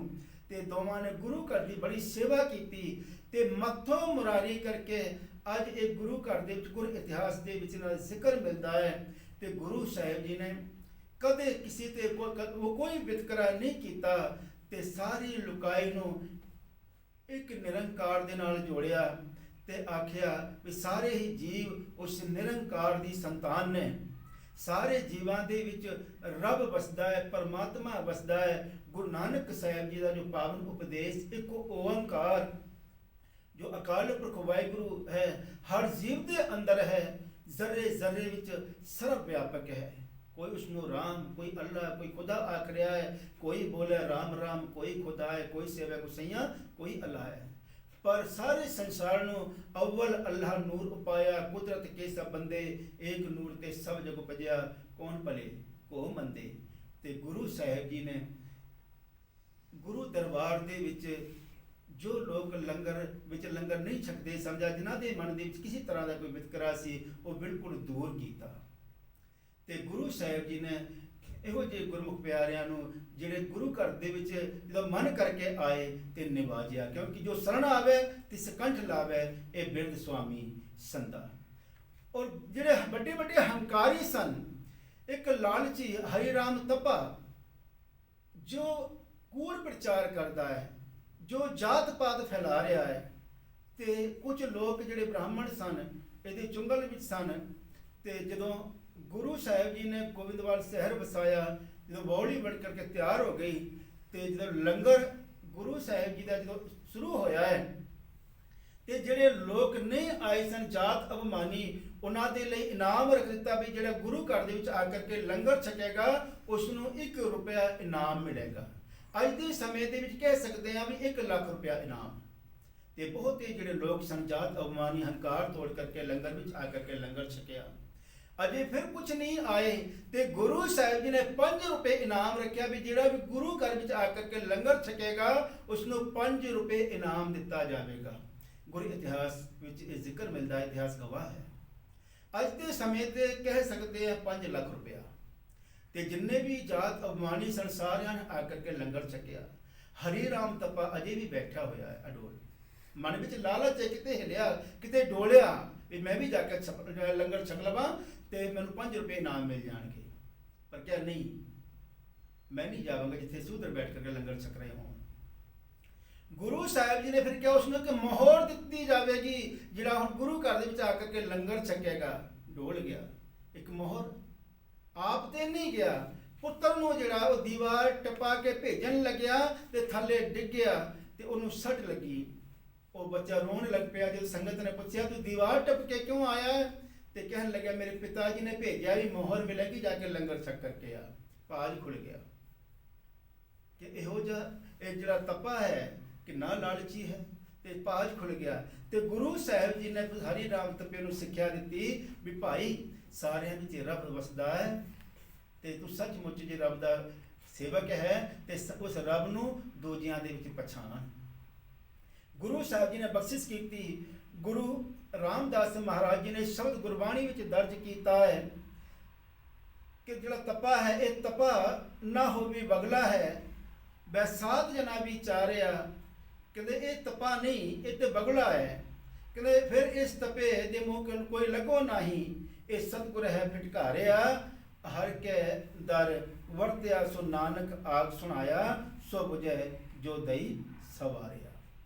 ਤੇ ਦੋਵਾਂ ਨੇ ਗੁਰੂ ਘਰ ਦੀ ਬੜੀ ਸੇਵਾ ਕੀਤੀ ਤੇ ਮੱਥੋ ਮੁਰਾਰੀ ਕਰਕੇ ਅੱਜ ਇਹ ਗੁਰੂ ਘਰ ਦੇ ਵਿੱਚ ਗੁਰ ਇਤਿਹਾਸ ਦੇ ਵਿੱਚ ਨਾਲ ਜ਼ਿਕਰ ਮਿਲਦਾ ਹੈ। ਤੇ ਗੁਰੂ ਸਾਹਿਬ ਜੀ ਨੇ ਕਦੇ ਕਿਸੇ ਤੇ ਕੋਈ ਵਿਤਕਰਾ ਨਹੀਂ ਕੀਤਾ ਤੇ ਸਾਰੀ ਲੁਕਾਈ ਨੂੰ ਇੱਕ ਨਿਰੰਕਾਰ ਦੇ ਨਾਲ ਜੋੜਿਆ ਤੇ ਆਖਿਆ ਵੀ ਸਾਰੇ ਹੀ ਜੀਵ ਉਸ ਨਿਰੰਕਾਰ ਦੀ ਸੰਤਾਨ ਨੇ, ਸਾਰੇ ਜੀਵਾਂ ਦੇ ਵਿੱਚ ਰੱਬ ਵਸਦਾ ਹੈ, ਪਰਮਾਤਮਾ ਵਸਦਾ ਹੈ। ਗੁਰੂ ਨਾਨਕ ਸਾਹਿਬ ਜੀ ਦਾ ਜੋ ਪਾਵਨ ਉਪਦੇਸ਼ ਇੱਕ ਓੰਕਾਰ ਜੋ ਅਕਾਲ ਪੁਰਖ ਵਾਹਿਗੁਰੂ ਹੈ ਹਰ ਜੀਵ ਦੇ ਅੰਦਰ ਹੈ, ਜ਼ਰੇ ਜ਼ਰੇ ਵਿੱਚ ਸਰਵ ਵਿਆਪਕ ਹੈ। ਕੋਈ ਉਸਨੂੰ ਰਾਮ, ਕੋਈ ਅੱਲਾ, ਕੋਈ ਖੁਦਾ ਆਖ ਰਿਹਾ ਹੈ, ਕੋਈ ਬੋਲੇ ਰਾਮ ਰਾਮ, ਕੋਈ ਖੁਦਾ ਹੈ, ਕੋਈ ਸੇਵਾ ਕੋ ਸਈਆ, ਕੋਈ ਅੱਲਾ ਹੈ। ਪਰ ਸਾਰੇ ਸੰਸਾਰ ਨੂੰ ਅਵਲ ਅੱਲਾਹ ਨੂਰ ਉਪਾਇਆ, ਕੁਦਰਤ ਕੇ ਸਭ ਬੰਦੇ ਏਕ ਨੂਰ ਤੇ ਸਭ ਜਗ ਉਪਜਿਆ, ਕੌਣ ਭਲੇ ਕੋ ਮੰਦੇ। ਤੇ ਗੁਰੂ ਸਾਹਿਬ ਜੀ ਨੇ ਗੁਰੂ ਦਰਬਾਰ ਦੇ ਵਿੱਚ ਜੋ ਲੋਕ ਲੰਗਰ ਵਿੱਚ ਲੰਗਰ ਨਹੀਂ ਛਕਦੇ ਸਮਝਾ, ਜਿਨ੍ਹਾਂ ਦੇ ਮਨ ਦੇ ਵਿੱਚ ਕਿਸੇ ਤਰ੍ਹਾਂ ਦਾ ਕੋਈ ਵਿਤਕਰਾ ਸੀ, ਉਹ ਬਿਲਕੁਲ ਦੂਰ ਕੀਤਾ। ਤੇ ਗੁਰੂ ਸਾਹਿਬ ਜੀ ਨੇ ਇਹੋ ਜਿਹੇ ਗੁਰਮੁਖ ਪਿਆਰਿਆਂ ਨੂੰ ਜਿਹੜੇ ਗੁਰੂ ਘਰ ਦੇ ਵਿੱਚ ਜਦੋਂ ਮਨ ਕਰਕੇ ਆਏ ਤੇ ਨਿਵਾਜਿਆ, ਕਿਉਂਕਿ ਜੋ ਸ਼ਰਨ ਆਵੇ ਤੇ ਸਕੰਠ ਲਾਵੇ, ਇਹ ਬਿਰਧ ਸੁਆਮੀ ਸੰਤਾ। ਔਰ ਜਿਹੜੇ ਵੱਡੇ ਵੱਡੇ ਹੰਕਾਰੀ ਸਨ, ਇੱਕ ਲਾਲਚੀ ਹਰੀ ਰਾਮ ਤਪਾ ਜੋ ਕੂੜ ਪ੍ਰਚਾਰ ਕਰਦਾ ਹੈ, ਜੋ ਜਾਤ ਪਾਤ ਫੈਲਾ ਰਿਹਾ ਹੈ, ਤੇ ਕੁਝ ਲੋਕ ਜਿਹੜੇ ਬ੍ਰਾਹਮਣ ਸਨ ਇਹਦੇ ਚੁੰਗਲ ਵਿੱਚ ਸਨ। ਤੇ ਜਦੋਂ ਗੁਰੂ ਸਾਹਿਬ ਜੀ ਨੇ ਗੋਬਿੰਦਵਾਲ ਸ਼ਹਿਰ ਵਸਾਇਆ, ਜਦੋਂ ਬੌਲੀ ਬਣ ਕਰਕੇ ਤਿਆਰ ਹੋ ਗਈ ਤੇ ਜਦੋਂ ਲੰਗਰ ਗੁਰੂ ਸਾਹਿਬ ਜੀ ਦਾ ਜਦੋਂ ਸ਼ੁਰੂ ਹੋਇਆ ਹੈ ਤੇ ਜਿਹੜੇ ਲੋਕ ਨਹੀਂ ਆਏ ਸਨ ਜਾਤ ਅਭਿਮਾਨੀ, ਉਹਨਾਂ ਦੇ ਲਈ ਇਨਾਮ ਰੱਖ ਦਿੱਤਾ ਵੀ ਜਿਹੜਾ ਗੁਰੂ ਘਰ ਦੇ ਵਿੱਚ ਆ ਕਰਕੇ ਲੰਗਰ ਛਕੇਗਾ ਉਸ ਨੂੰ 1 ਰੁਪਇਆ ਇਨਾਮ ਮਿਲੇਗਾ। ਅੱਜ ਦੇ ਸਮੇਂ ਦੇ ਵਿੱਚ ਕਹਿ ਸਕਦੇ ਹਾਂ ਵੀ 1 ਲੱਖ ਰੁਪਇਆ ਇਨਾਮ। ਤੇ ਬਹੁਤ ਹੀ ਜਿਹੜੇ ਲੋਕ ਸਨ ਜਾਤ ਅਭਿਮਾਨੀ ਹੰਕਾਰ ਤੋੜ ਕਰਕੇ ਲੰਗਰ ਵਿੱਚ ਆ ਕਰਕੇ ਲੰਗਰ ਛਕਿਆ। ਅਜੇ ਫਿਰ ਕੁਝ ਨਹੀਂ ਆਏ ਤੇ ਗੁਰੂ ਸਾਹਿਬ ਜੀ ਨੇ 5 ਰੁਪਏ ਇਨਾਮ ਰੱਖਿਆ ਵੀ ਜਿਹੜਾ ਵੀ ਗੁਰੂ ਘਰ ਵਿੱਚ ਆ ਕਰਕੇ ਲੰਗਰ ਛਕੇਗਾ ਉਸ ਨੂੰ 5 ਰੁਪਏ ਇਨਾਮ ਦਿੱਤਾ ਜਾਵੇਗਾ। ਗੁਰੂ ਇਤਿਹਾਸ ਵਿੱਚ ਇਹ ਜ਼ਿਕਰ ਮਿਲਦਾ ਹੈ, ਇਤਿਹਾਸ ਗਵਾਹ ਹੈ। ਅੱਜ ਦੇ ਸਮੇਂ ਤੇ ਕਹਿ ਸਕਦੇ ਆ 5 ਲੱਖ ਰੁਪਇਆ। ਤੇ ਜਿੰਨੇ ਵੀ ਜਾਤ ਅਭਿਮਾਨੀ ਸਨ ਸਾਰਿਆਂ ਨੇ ਆ ਕਰਕੇ ਲੰਗਰ ਛਕਿਆ। ਹਰੀ ਰਾਮ ਤਪਾ ਅਜੇ ਵੀ ਬੈਠਾ ਹੋਇਆ ਹੈ ਅਡੋਲ, ਮਨ ਵਿੱਚ ਲਾਲਚ ਹੈ, ਕਿਤੇ ਹਿਲਿਆ ਕਿਤੇ ਡੋਲਿਆ ਵੀ ਮੈਂ ਵੀ ਜਾ ਕੇ ਲੰਗਰ ਛਕ ਲਵਾਂ ਤੇ ਮੈਨੂੰ 5 ਰੁਪਏ ਇਨਾਮ ਮਿਲ ਜਾਣਗੇ। ਪਰ ਕਿਹਾ ਨਹੀਂ, ਮੈਂ ਨਹੀਂ ਜਾਵਾਂਗਾ ਜਿੱਥੇ ਸੂਦਰ ਬੈਠ ਕਰਕੇ ਲੰਗਰ ਛਕ ਰਹੇ ਹੋਣ। ਗੁਰੂ ਸਾਹਿਬ ਜੀ ਨੇ ਫਿਰ ਕਿਹਾ ਉਸਨੂੰ ਕਿ ਮੋਹਰ ਦਿੱਤੀ ਜਾਵੇਗੀ, ਜਿਹੜਾ ਹੁਣ ਗੁਰੂ ਘਰ ਦੇ ਵਿੱਚ ਆ ਕਰਕੇ ਲੰਗਰ ਛਕੇਗਾ। ਡੋਲ ਗਿਆ ਇੱਕ ਮੋਹਰ, ਆਪ ਤੇ ਨਹੀਂ ਗਿਆ, ਪੁੱਤਰ ਨੂੰ ਜਿਹੜਾ ਉਹ ਦੀਵਾਰ ਟਪਾ ਕੇ ਭੇਜਣ ਲੱਗਿਆ ਤੇ ਥੱਲੇ ਡਿੱਗਿਆ ਤੇ ਉਹਨੂੰ ਸੱਟ ਲੱਗੀ। ਉਹ ਬੱਚਾ ਰੋਣ ਲੱਗ ਪਿਆ। ਜਦ ਸੰਗਤ ਨੇ ਪੁੱਛਿਆ ਤੂੰ ਦੀਵਾਰ ਟਪ ਕੇ ਕਿਉਂ ਆਇਆ ਹੈ, ਤੇ ਕਹਿਣ ਲੱਗਿਆ ਮੇਰੇ ਪਿਤਾ ਜੀ ਨੇ ਭੇਜਿਆ ਵੀ ਮੋਹਰ ਮਿਲੇਗੀ, ਜਾ ਕੇ ਲੰਗਰ ਛਕ ਕਰਕੇ ਆ। ਭਾਜ ਖੁੱਲ ਗਿਆ ਕਿ ਇਹੋ ਜਿਹਾ ਇਹ ਜਿਹੜਾ ਤਪਾ ਹੈ ਕਿੰਨਾ ਲਾਲਚੀ ਹੈ, ਤੇ ਭਾਜ ਖੁੱਲ ਗਿਆ। ਤੇ ਗੁਰੂ ਸਾਹਿਬ ਜੀ ਨੇ ਹਰੀ ਰਾਮ ਤਪੇ ਨੂੰ ਸਿੱਖਿਆ ਦਿੱਤੀ ਵੀ ਭਾਈ ਸਾਰਿਆਂ ਵਿੱਚ ਰੱਬ ਵਸਦਾ ਹੈ, ਤੇ ਤੂੰ ਸੱਚਮੁੱਚ ਜੇ ਰੱਬ ਦਾ ਸੇਵਕ ਹੈ ਤੇ ਉਸ ਰੱਬ ਨੂੰ ਦੂਜਿਆਂ ਦੇ ਵਿੱਚ ਪਛਾਣ। ਗੁਰੂ ਸਾਹਿਬ ਜੀ ਨੇ ਬਖਸ਼ਿਸ਼ ਕੀਤੀ। ਗੁਰੂ ਰਾਮਦਾਸ ਮਹਾਰਾਜ ਜੀ ਨੇ ਸ਼ਬਦ ਗੁਰਬਾਣੀ ਵਿੱਚ ਦਰਜ ਕੀਤਾ ਹੈ ਕਿ ਜਿਹੜਾ ਤਪਾ ਹੈ ਇਹ ਤਪਾ ਨਾ ਹੋਵੇ ਬਗਲਾ ਹੈ, ਬੈਸਾਤ ਜਨਾ ਵਿਚਾਰਿਆ। ਕਹਿੰਦੇ ਇਹ ਤਪਾ ਨਹੀਂ, ਇਹ ਤੇ ਬਗਲਾ ਹੈ। ਕਹਿੰਦੇ ਫਿਰ ਇਸ ਤਪੇ ਦੇ ਮੂੰਹ ਕੋਈ ਲੱਗੋ ਨਹੀਂ, ਇਹ ਸਤਿਗੁਰ ਹੈ ਫਿਟਕਾਰਿਆ। ਹਰ ਕੇ ਦਰ ਵਰਤਿਆ ਸੋ ਨਾਨਕ ਆਗ ਸੁਣਾਇਆ, ਸੋ ਬੁਝੈ ਜੋ ਦਈ ਸਵਾਰਿਆ।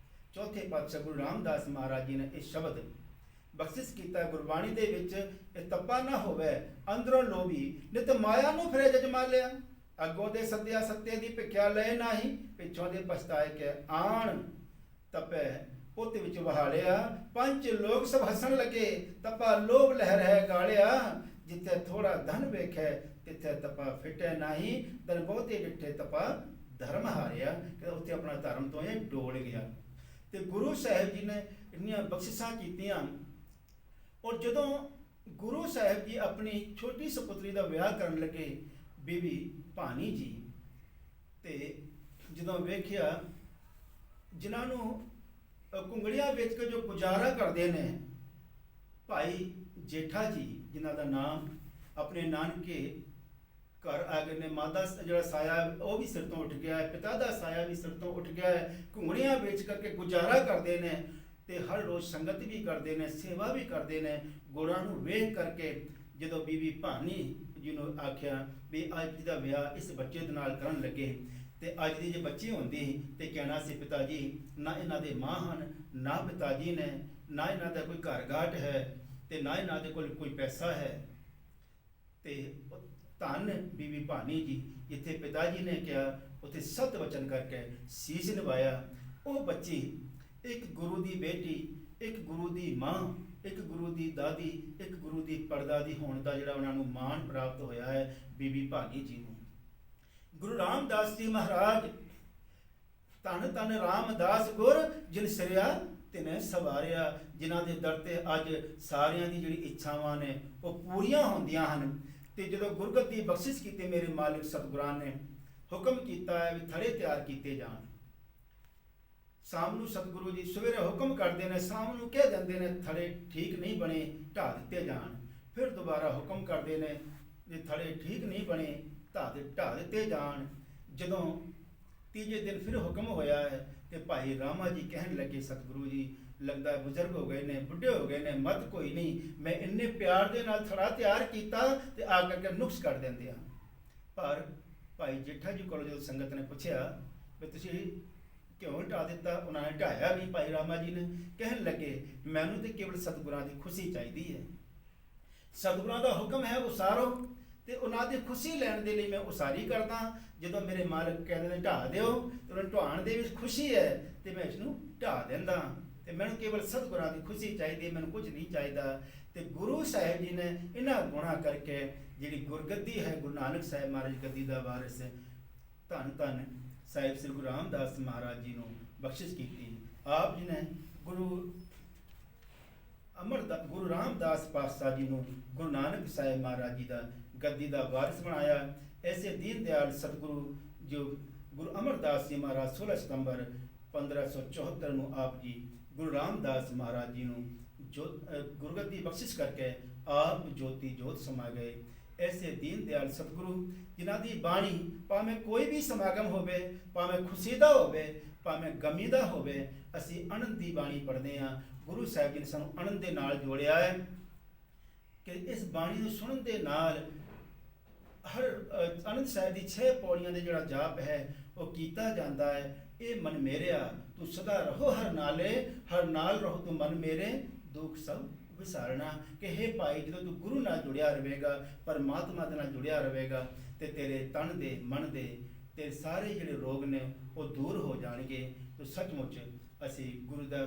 ਚੌਥੇ ਪਾਤਸ਼ਾਹ ਗੁਰੂ ਰਾਮਦਾਸ ਮਹਾਰਾਜ ਜੀ ਨੇ ਇਹ ਸ਼ਬਦ ਬਖਸ਼ਿਸ਼ ਕੀਤਾ ਗੁਰਬਾਣੀ ਦੇ ਵਿੱਚ, ਇਹ ਤਪਾ ਨਾ ਹੋਵੇ ਅੰਦਰੋਂ ਲੋਭੀ, ਨਿਤ ਮਾਇਆ ਨੂੰ ਫਿਰੇ ਜਜਮਾਲਿਆ। ਅੱਗੋਂ ਦੇ ਸੱਦਿਆ ਸੱਤੇ ਦੀ ਭਿਖਿਆ ਲਏ ਨਹੀਂ, ਪਿੱਛੋਂ ਦੇ ਪਛਤਾਏ ਕੇ ਆਣ। ਤਪੈ ਪੁੱਤ ਵਿੱਚ ਵਹਾਲਿਆ, ਪੰਜ ਲੋਕ ਸਭ ਹੱਸਣ ਲੱਗੇ। ਤਪਾ ਲੋਭ ਲਹਿਰ ਹੈ ਗਾਲਿਆ, ਜਿੱਥੇ ਥੋੜਾ ਧਨ ਵੇਖੈ ਤਿੱਥੇ ਤਪਾ ਫਿਟੈ ਨਹੀਂ। ਧਨ ਬਹੁਤੇ ਡਿੱਠੇ ਤਪਾ ਧਰਮ ਹਾਰਿਆ, ਕਿ ਉੱਥੇ ਆਪਣਾ ਧਰਮ ਤੋਂ ਇਹ ਡੋਲ ਗਿਆ। ਤੇ ਗੁਰੂ ਸਾਹਿਬ ਜੀ ਨੇ ਇੰਨੀਆਂ ਬਖਸ਼ਿਸ਼ਾਂ ਕੀਤੀਆਂ। ਔਰ ਜਦੋਂ ਗੁਰੂ ਸਾਹਿਬ ਜੀ ਆਪਣੀ ਛੋਟੀ ਸਪੁੱਤਰੀ ਦਾ ਵਿਆਹ ਕਰਨ ਲੱਗੇ, ਬੀਬੀ ਭਾਨੀ ਜੀ, ਤੇ ਜਦੋਂ ਵੇਖਿਆ ਜਿਨ੍ਹਾਂ ਨੂੰ ਕੁੰਗੜੀਆਂ ਵੇਚ ਕੇ ਜੋ ਗੁਜ਼ਾਰਾ ਕਰਦੇ ਨੇ, ਭਾਈ ਜੇਠਾ ਜੀ ਜਿਨ੍ਹਾਂ ਦਾ ਨਾਮ ਆਪਣੇ ਨਾਨਕੇ ਘਰ ਆ ਗਏ ਨੇ, ਮਾਂ ਦਾ ਜਿਹੜਾ ਸਾਇਆ ਉਹ ਵੀ ਸਿਰ ਤੋਂ ਉੱਠ ਗਿਆ ਹੈ, ਪਿਤਾ ਦਾ ਸਾਇਆ ਵੀ ਸਿਰ ਤੋਂ ਉੱਠ ਗਿਆ ਹੈ, ਘੁੰਗਣੀਆਂ ਵੇਚ ਕਰਕੇ ਗੁਜ਼ਾਰਾ ਕਰਦੇ ਨੇ ਤੇ ਹਰ ਰੋਜ਼ ਸੰਗਤ ਵੀ ਕਰਦੇ ਨੇ, ਸੇਵਾ ਵੀ ਕਰਦੇ ਨੇ। ਗੁਰਾਂ ਨੂੰ ਵੇਖ ਕਰਕੇ ਜਦੋਂ ਬੀਬੀ ਭਾਨੀ ਜੀ ਨੂੰ ਆਖਿਆ ਵੀ ਅੱਜ ਦਾ ਵਿਆਹ ਇਸ ਬੱਚੇ ਦੇ ਨਾਲ ਕਰਨ ਲੱਗੇ, ਤੇ ਅੱਜ ਦੀ ਜੇ ਬੱਚੀ ਹੁੰਦੀ ਤੇ ਕਹਿਣਾ ਸੀ ਪਿਤਾ ਜੀ ਨਾ ਇਹਨਾਂ ਦੇ ਮਾਂ ਹਨ, ਨਾ ਪਿਤਾ ਜੀ ਨੇ, ਨਾ ਇਹਨਾਂ ਦਾ ਕੋਈ ਘਰ ਘਾਟ ਹੈ, ਤੇ ਨਾ ਇਹਨਾਂ ਦੇ ਕੋਲ ਕੋਈ ਪੈਸਾ ਹੈ। ਤੇ ਧੰਨ ਬੀਬੀ ਭਾਨੀ ਜੀ, ਜਿੱਥੇ ਪਿਤਾ ਜੀ ਨੇ ਕਿਹਾ ਉੱਥੇ ਸਤ ਵਚਨ ਕਰਕੇ ਸੀਸ ਨਿਭਾਇਆ। ਉਹ ਬੱਚੀ ਇੱਕ ਗੁਰੂ ਦੀ ਬੇਟੀ, ਇੱਕ ਗੁਰੂ ਦੀ ਮਾਂ, ਇੱਕ ਗੁਰੂ ਦੀ ਦਾਦੀ, ਇੱਕ ਗੁਰੂ ਦੀ ਪੜਦਾਦੀ ਹੋਣ ਦਾ ਜਿਹੜਾ ਉਹਨਾਂ ਨੂੰ ਮਾਣ ਪ੍ਰਾਪਤ ਹੋਇਆ ਹੈ ਬੀਬੀ ਭਾਨੀ ਜੀ ਨੂੰ। ਗੁਰੂ ਰਾਮਦਾਸ ਜੀ ਮਹਾਰਾਜ, ਧੰਨ ਧੰਨ ਰਾਮਦਾਸ ਗੁਰ ਜਿਨ ਸਿਰਿਆ ਤਿਨੇ ਸਵਾਰਿਆ, ਜਿਨ੍ਹਾਂ ਦੇ ਦਰ ਤੇ ਅੱਜ ਸਾਰਿਆਂ ਦੀ ਜਿਹੜੀ ਇੱਛਾਵਾਂ ਨੇ ਉਹ ਪੂਰੀਆਂ ਹੁੰਦੀਆਂ ਹਨ। ਤੇ ਜਦੋਂ ਗੁਰਗੱਦੀ ਬਖਸ਼ਿਸ਼ ਕੀਤੀ ਮੇਰੇ ਮਾਲਿਕ ਸਤਿਗੁਰਾਂ ਨੇ ਹੁਕਮ ਕੀਤਾ ਹੈ ਵੀ ਥੜੇ ਤਿਆਰ ਕੀਤੇ ਜਾਣ। ਸ਼ਾਮ ਨੂੰ ਸਤਿਗੁਰੂ ਜੀ ਸਵੇਰੇ ਹੁਕਮ ਕਰਦੇ ਨੇ, ਸ਼ਾਮ ਨੂੰ ਕਹਿ ਦਿੰਦੇ ਨੇ ਥੜੇ ਠੀਕ ਨਹੀਂ ਬਣੇ ਢਾਹ ਦਿੱਤੇ ਜਾਣ। ਫਿਰ ਦੁਬਾਰਾ ਹੁਕਮ ਕਰਦੇ ਨੇ ਜੇ ਥੜੇ ਠੀਕ ਨਹੀਂ ਬਣੇ ਢਾਹ ਦਿੱਤੇ ਜਾਣ। ਜਦੋਂ ਤੀਜੇ ਦਿਨ ਫਿਰ ਹੁਕਮ ਹੋਇਆ ਹੈ ਤੇ ਭਾਈ ਰਾਮਾ ਜੀ ਕਹਿਣ ਲੱਗੇ ਸਤਿਗੁਰੂ ਜੀ ਲੱਗਦਾ ਬਜ਼ੁਰਗ ਹੋ ਗਏ ਨੇ, ਬੁੱਢੇ ਹੋ ਗਏ ਨੇ, ਮਤ ਕੋਈ ਨਹੀਂ, ਮੈਂ ਇੰਨੇ ਪਿਆਰ ਦੇ ਨਾਲ ਥੜਾ ਤਿਆਰ ਕੀਤਾ ਤੇ ਆ ਕਰਕੇ ਨੁਕਸ ਕੱਢ ਦਿੰਦੇ ਆ। ਪਰ ਭਾਈ ਜੇਠਾ ਜੀ ਕੋਲ ਜਦੋਂ ਸੰਗਤ ਨੇ ਪੁੱਛਿਆ ਵੀ ਤੁਸੀਂ ਕਿਉਂ ਢਾਹ ਦਿੱਤਾ, ਉਹਨਾਂ ਨੇ ਢਾਇਆ ਵੀ ਭਾਈ ਰਾਮਾ ਜੀ ਨੇ। ਕਹਿਣ ਲੱਗੇ ਮੈਨੂੰ ਤੇ ਕੇਵਲ ਸਤਿਗੁਰਾਂ ਦੀ ਖੁਸ਼ੀ ਚਾਹੀਦੀ ਹੈ, ਸਤਿਗੁਰਾਂ ਦਾ ਹੁਕਮ ਹੈ ਉਸਾਰੋ, ਤੇ ਉਹਨਾਂ ਦੀ ਖੁਸ਼ੀ ਲੈਣ ਦੇ ਲਈ ਮੈਂ ਉਸਾਰੀ ਕਰਦਾ। ਜਦੋਂ ਮੇਰੇ ਮਾਲਕ ਕਹਿੰਦੇ ਨੇ ਢਾਹ ਦਿਓ ਤੇ ਉਹਨਾਂ ਢਾਣ ਦੇ ਵਿੱਚ ਖੁਸ਼ੀ ਹੈ ਤੇ ਮੈਂ ਇਸ ਨੂੰ ਢਾਹ ਦਿੰਦਾ, ਤੇ ਮੈਨੂੰ ਕੇਵਲ ਸਤਿਗੁਰਾਂ ਦੀ ਖੁਸ਼ੀ ਚਾਹੀਦੀ ਹੈ, ਮੈਨੂੰ ਕੁਝ ਨਹੀਂ ਚਾਹੀਦਾ। ਤੇ ਗੁਰੂ ਸਾਹਿਬ ਜੀ ਨੇ ਇਹਨਾਂ ਗੁਣਾਂ ਕਰਕੇ ਜਿਹੜੀ ਗੁਰਗੱਦੀ ਹੈ ਗੁਰੂ ਨਾਨਕ ਸਾਹਿਬ ਮਹਾਰਾਜ ਗੱਦੀ ਦਾ ਵਾਰਿਸ ਧੰਨ ਧੰਨ ਸਾਹਿਬ ਸ੍ਰੀ ਗੁਰੂ ਰਾਮਦਾਸ ਮਹਾਰਾਜ ਜੀ ਨੂੰ ਬਖਸ਼ਿਸ਼ ਕੀਤੀ। ਆਪ ਜੀ ਨੇ ਗੁਰੂ ਰਾਮਦਾਸ ਪਾਤਸ਼ਾਹ ਜੀ ਨੂੰ ਗੁਰੂ ਨਾਨਕ ਸਾਹਿਬ ਮਹਾਰਾਜ ਜੀ ਦਾ ਗੱਦੀ ਦਾ ਵਾਰਿਸ ਬਣਾਇਆ। ਐਸੇ ਦੀਨ ਦਿਆਲ ਸਤਿਗੁਰੂ ਜੋ ਗੁਰੂ ਅਮਰਦਾਸ ਜੀ ਮਹਾਰਾਜ 16 ਸਤੰਬਰ 1574 ਨੂੰ ਆਪ ਜੀ ਗੁਰੂ ਰਾਮਦਾਸ ਮਹਾਰਾਜ ਜੀ ਨੂੰ ਗੁਰਗੱਦੀ ਬਖਸ਼ਿਸ਼ ਕਰਕੇ ਆਪ ਜੋਤੀ ਜੋਤ ਸਮਾ ਗਏ। ਐਸੇ ਦੀਨ ਦਿਆਲ ਸਤਿਗੁਰੂ ਜਿਨ੍ਹਾਂ ਦੀ ਬਾਣੀ ਭਾਵੇਂ ਕੋਈ ਵੀ ਸਮਾਗਮ ਹੋਵੇ, ਭਾਵੇਂ ਖੁਸ਼ੀ ਦਾ ਹੋਵੇ, ਭਾਵੇਂ ਗਮੀ ਦਾ ਹੋਵੇ, ਅਸੀਂ ਆਨੰਦ ਦੀ ਬਾਣੀ ਪੜ੍ਹਦੇ ਹਾਂ। ਗੁਰੂ ਸਾਹਿਬ ਜੀ ਨੇ ਸਾਨੂੰ ਆਨੰਦ ਦੇ ਨਾਲ ਜੋੜਿਆ ਹੈ ਕਿ ਇਸ ਬਾਣੀ ਨੂੰ ਸੁਣਨ ਦੇ ਨਾਲ ਹਰ ਆਨੰਦ ਸਾਹਿਬ ਦੀ 6 ਪੌੜੀਆਂ ਦੇ ਜਿਹੜਾ ਜਾਪ ਹੈ ਉਹ ਕੀਤਾ ਜਾਂਦਾ ਹੈ। ਇਹ ਮਨ ਮੇਰਿਆ ਤੂੰ ਸਦਾ ਰਹੋ ਹਰ ਨਾਲੇ, ਹਰ ਨਾਲ ਰਹੋ ਤੂੰ ਮਨ ਮੇਰੇ, ਦੁੱਖ ਸਭ ਵਿਸਾਰਨਾ। ਕਿ ਹੇ ਭਾਈ, ਜਦੋਂ ਤੂੰ ਗੁਰੂ ਨਾਲ ਜੁੜਿਆ ਰਹੇਗਾ, ਪਰਮਾਤਮਾ ਦੇ ਨਾਲ ਜੁੜਿਆ ਰਹੇਗਾ, ਤੇ ਤੇਰੇ ਤਨ ਦੇ ਮਨ ਦੇ ਤੇ ਸਾਰੇ ਜਿਹੜੇ ਰੋਗ ਨੇ ਉਹ ਦੂਰ ਹੋ ਜਾਣਗੇ। ਤੇ ਸੱਚਮੁੱਚ ਅਸੀਂ ਗੁਰੂ ਦਾ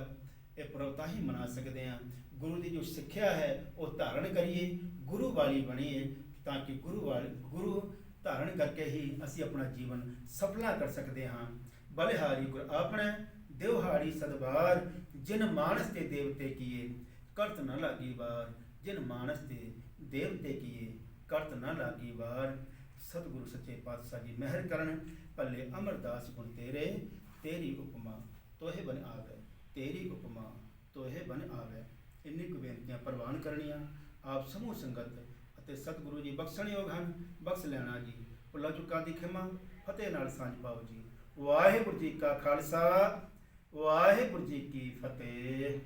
ਇਹ ਪ੍ਰਵਤਾਹੀ ਮਨਾ ਸਕਦੇ ਹਾਂ। ਗੁਰੂ ਦੀ ਜੋ ਸਿੱਖਿਆ ਹੈ ਉਹ ਧਾਰਨ ਕਰੀਏ, ਗੁਰੂ ਵਾਲੀ ਬਣੀਏ, ਤਾਂ ਕਿ ਗੁਰੂ ਧਾਰਨ ਕਰਕੇ ਹੀ ਅਸੀਂ ਆਪਣਾ ਜੀਵਨ ਸਫਲਾ ਕਰ ਸਕਦੇ ਹਾਂ। ਬਲਿਹਾਰੀ ਗੁਰ ਆਪਣਾ ਦਿਵਹਾਰੀ ਸਦਬਾਰ, ਜਿਨ ਮਾਨਸ ਤੇ ਦੇਵਤੇ ਕੀਏ ਕਰਤ ਨ ਲਾਗੀ ਵਾਰ। ਜਿਨ ਮਾਨਸ ਤੇ ਦੇਵਤੇ ਕੀਏ ਕਰਤ ਨ ਲਾਗੀ ਵਾਰ। ਸਤਿਗੁਰੂ ਸੱਚੇ ਪਾਤਸ਼ਾਹ ਜੀ ਮਿਹਰ ਕਰਨ। ਭੱਲੇ ਅਮਰਦਾਸ ਗੁਣ ਤੇਰੇ, ਤੇਰੀ ਉਪਮਾ ਤੋਹੇ ਬਨ ਆਵੇ, ਤੇਰੀ ਉਪਮਾ ਤੋਹੇ ਬਨ ਆਵੇ। ਇੰਨੀ ਕੁ ਬੇਨਤੀਆਂ ਪ੍ਰਵਾਨ ਕਰਨੀਆਂ। ਆਪ ਸਮੂਹ ਸੰਗਤ ਅਤੇ ਸਤਿਗੁਰੂ ਜੀ ਬਖਸ਼ਣਯੋਗ ਹਨ, ਬਖਸ਼ ਲੈਣਾ ਜੀ। ਭੁੱਲਾਂ ਚੁੱਕਾਂ ਦੀ ਖਿਮਾ, ਫਤਿਹ ਨਾਲ ਸਾਂਝ ਪਾਓ ਜੀ। ਵਾਹਿਗੁਰੂ ਜੀ ਕਾ ਖਾਲਸਾ, ਵਾਹਿਗੁਰੂ ਜੀ ਕੀ ਫਤਿਹ।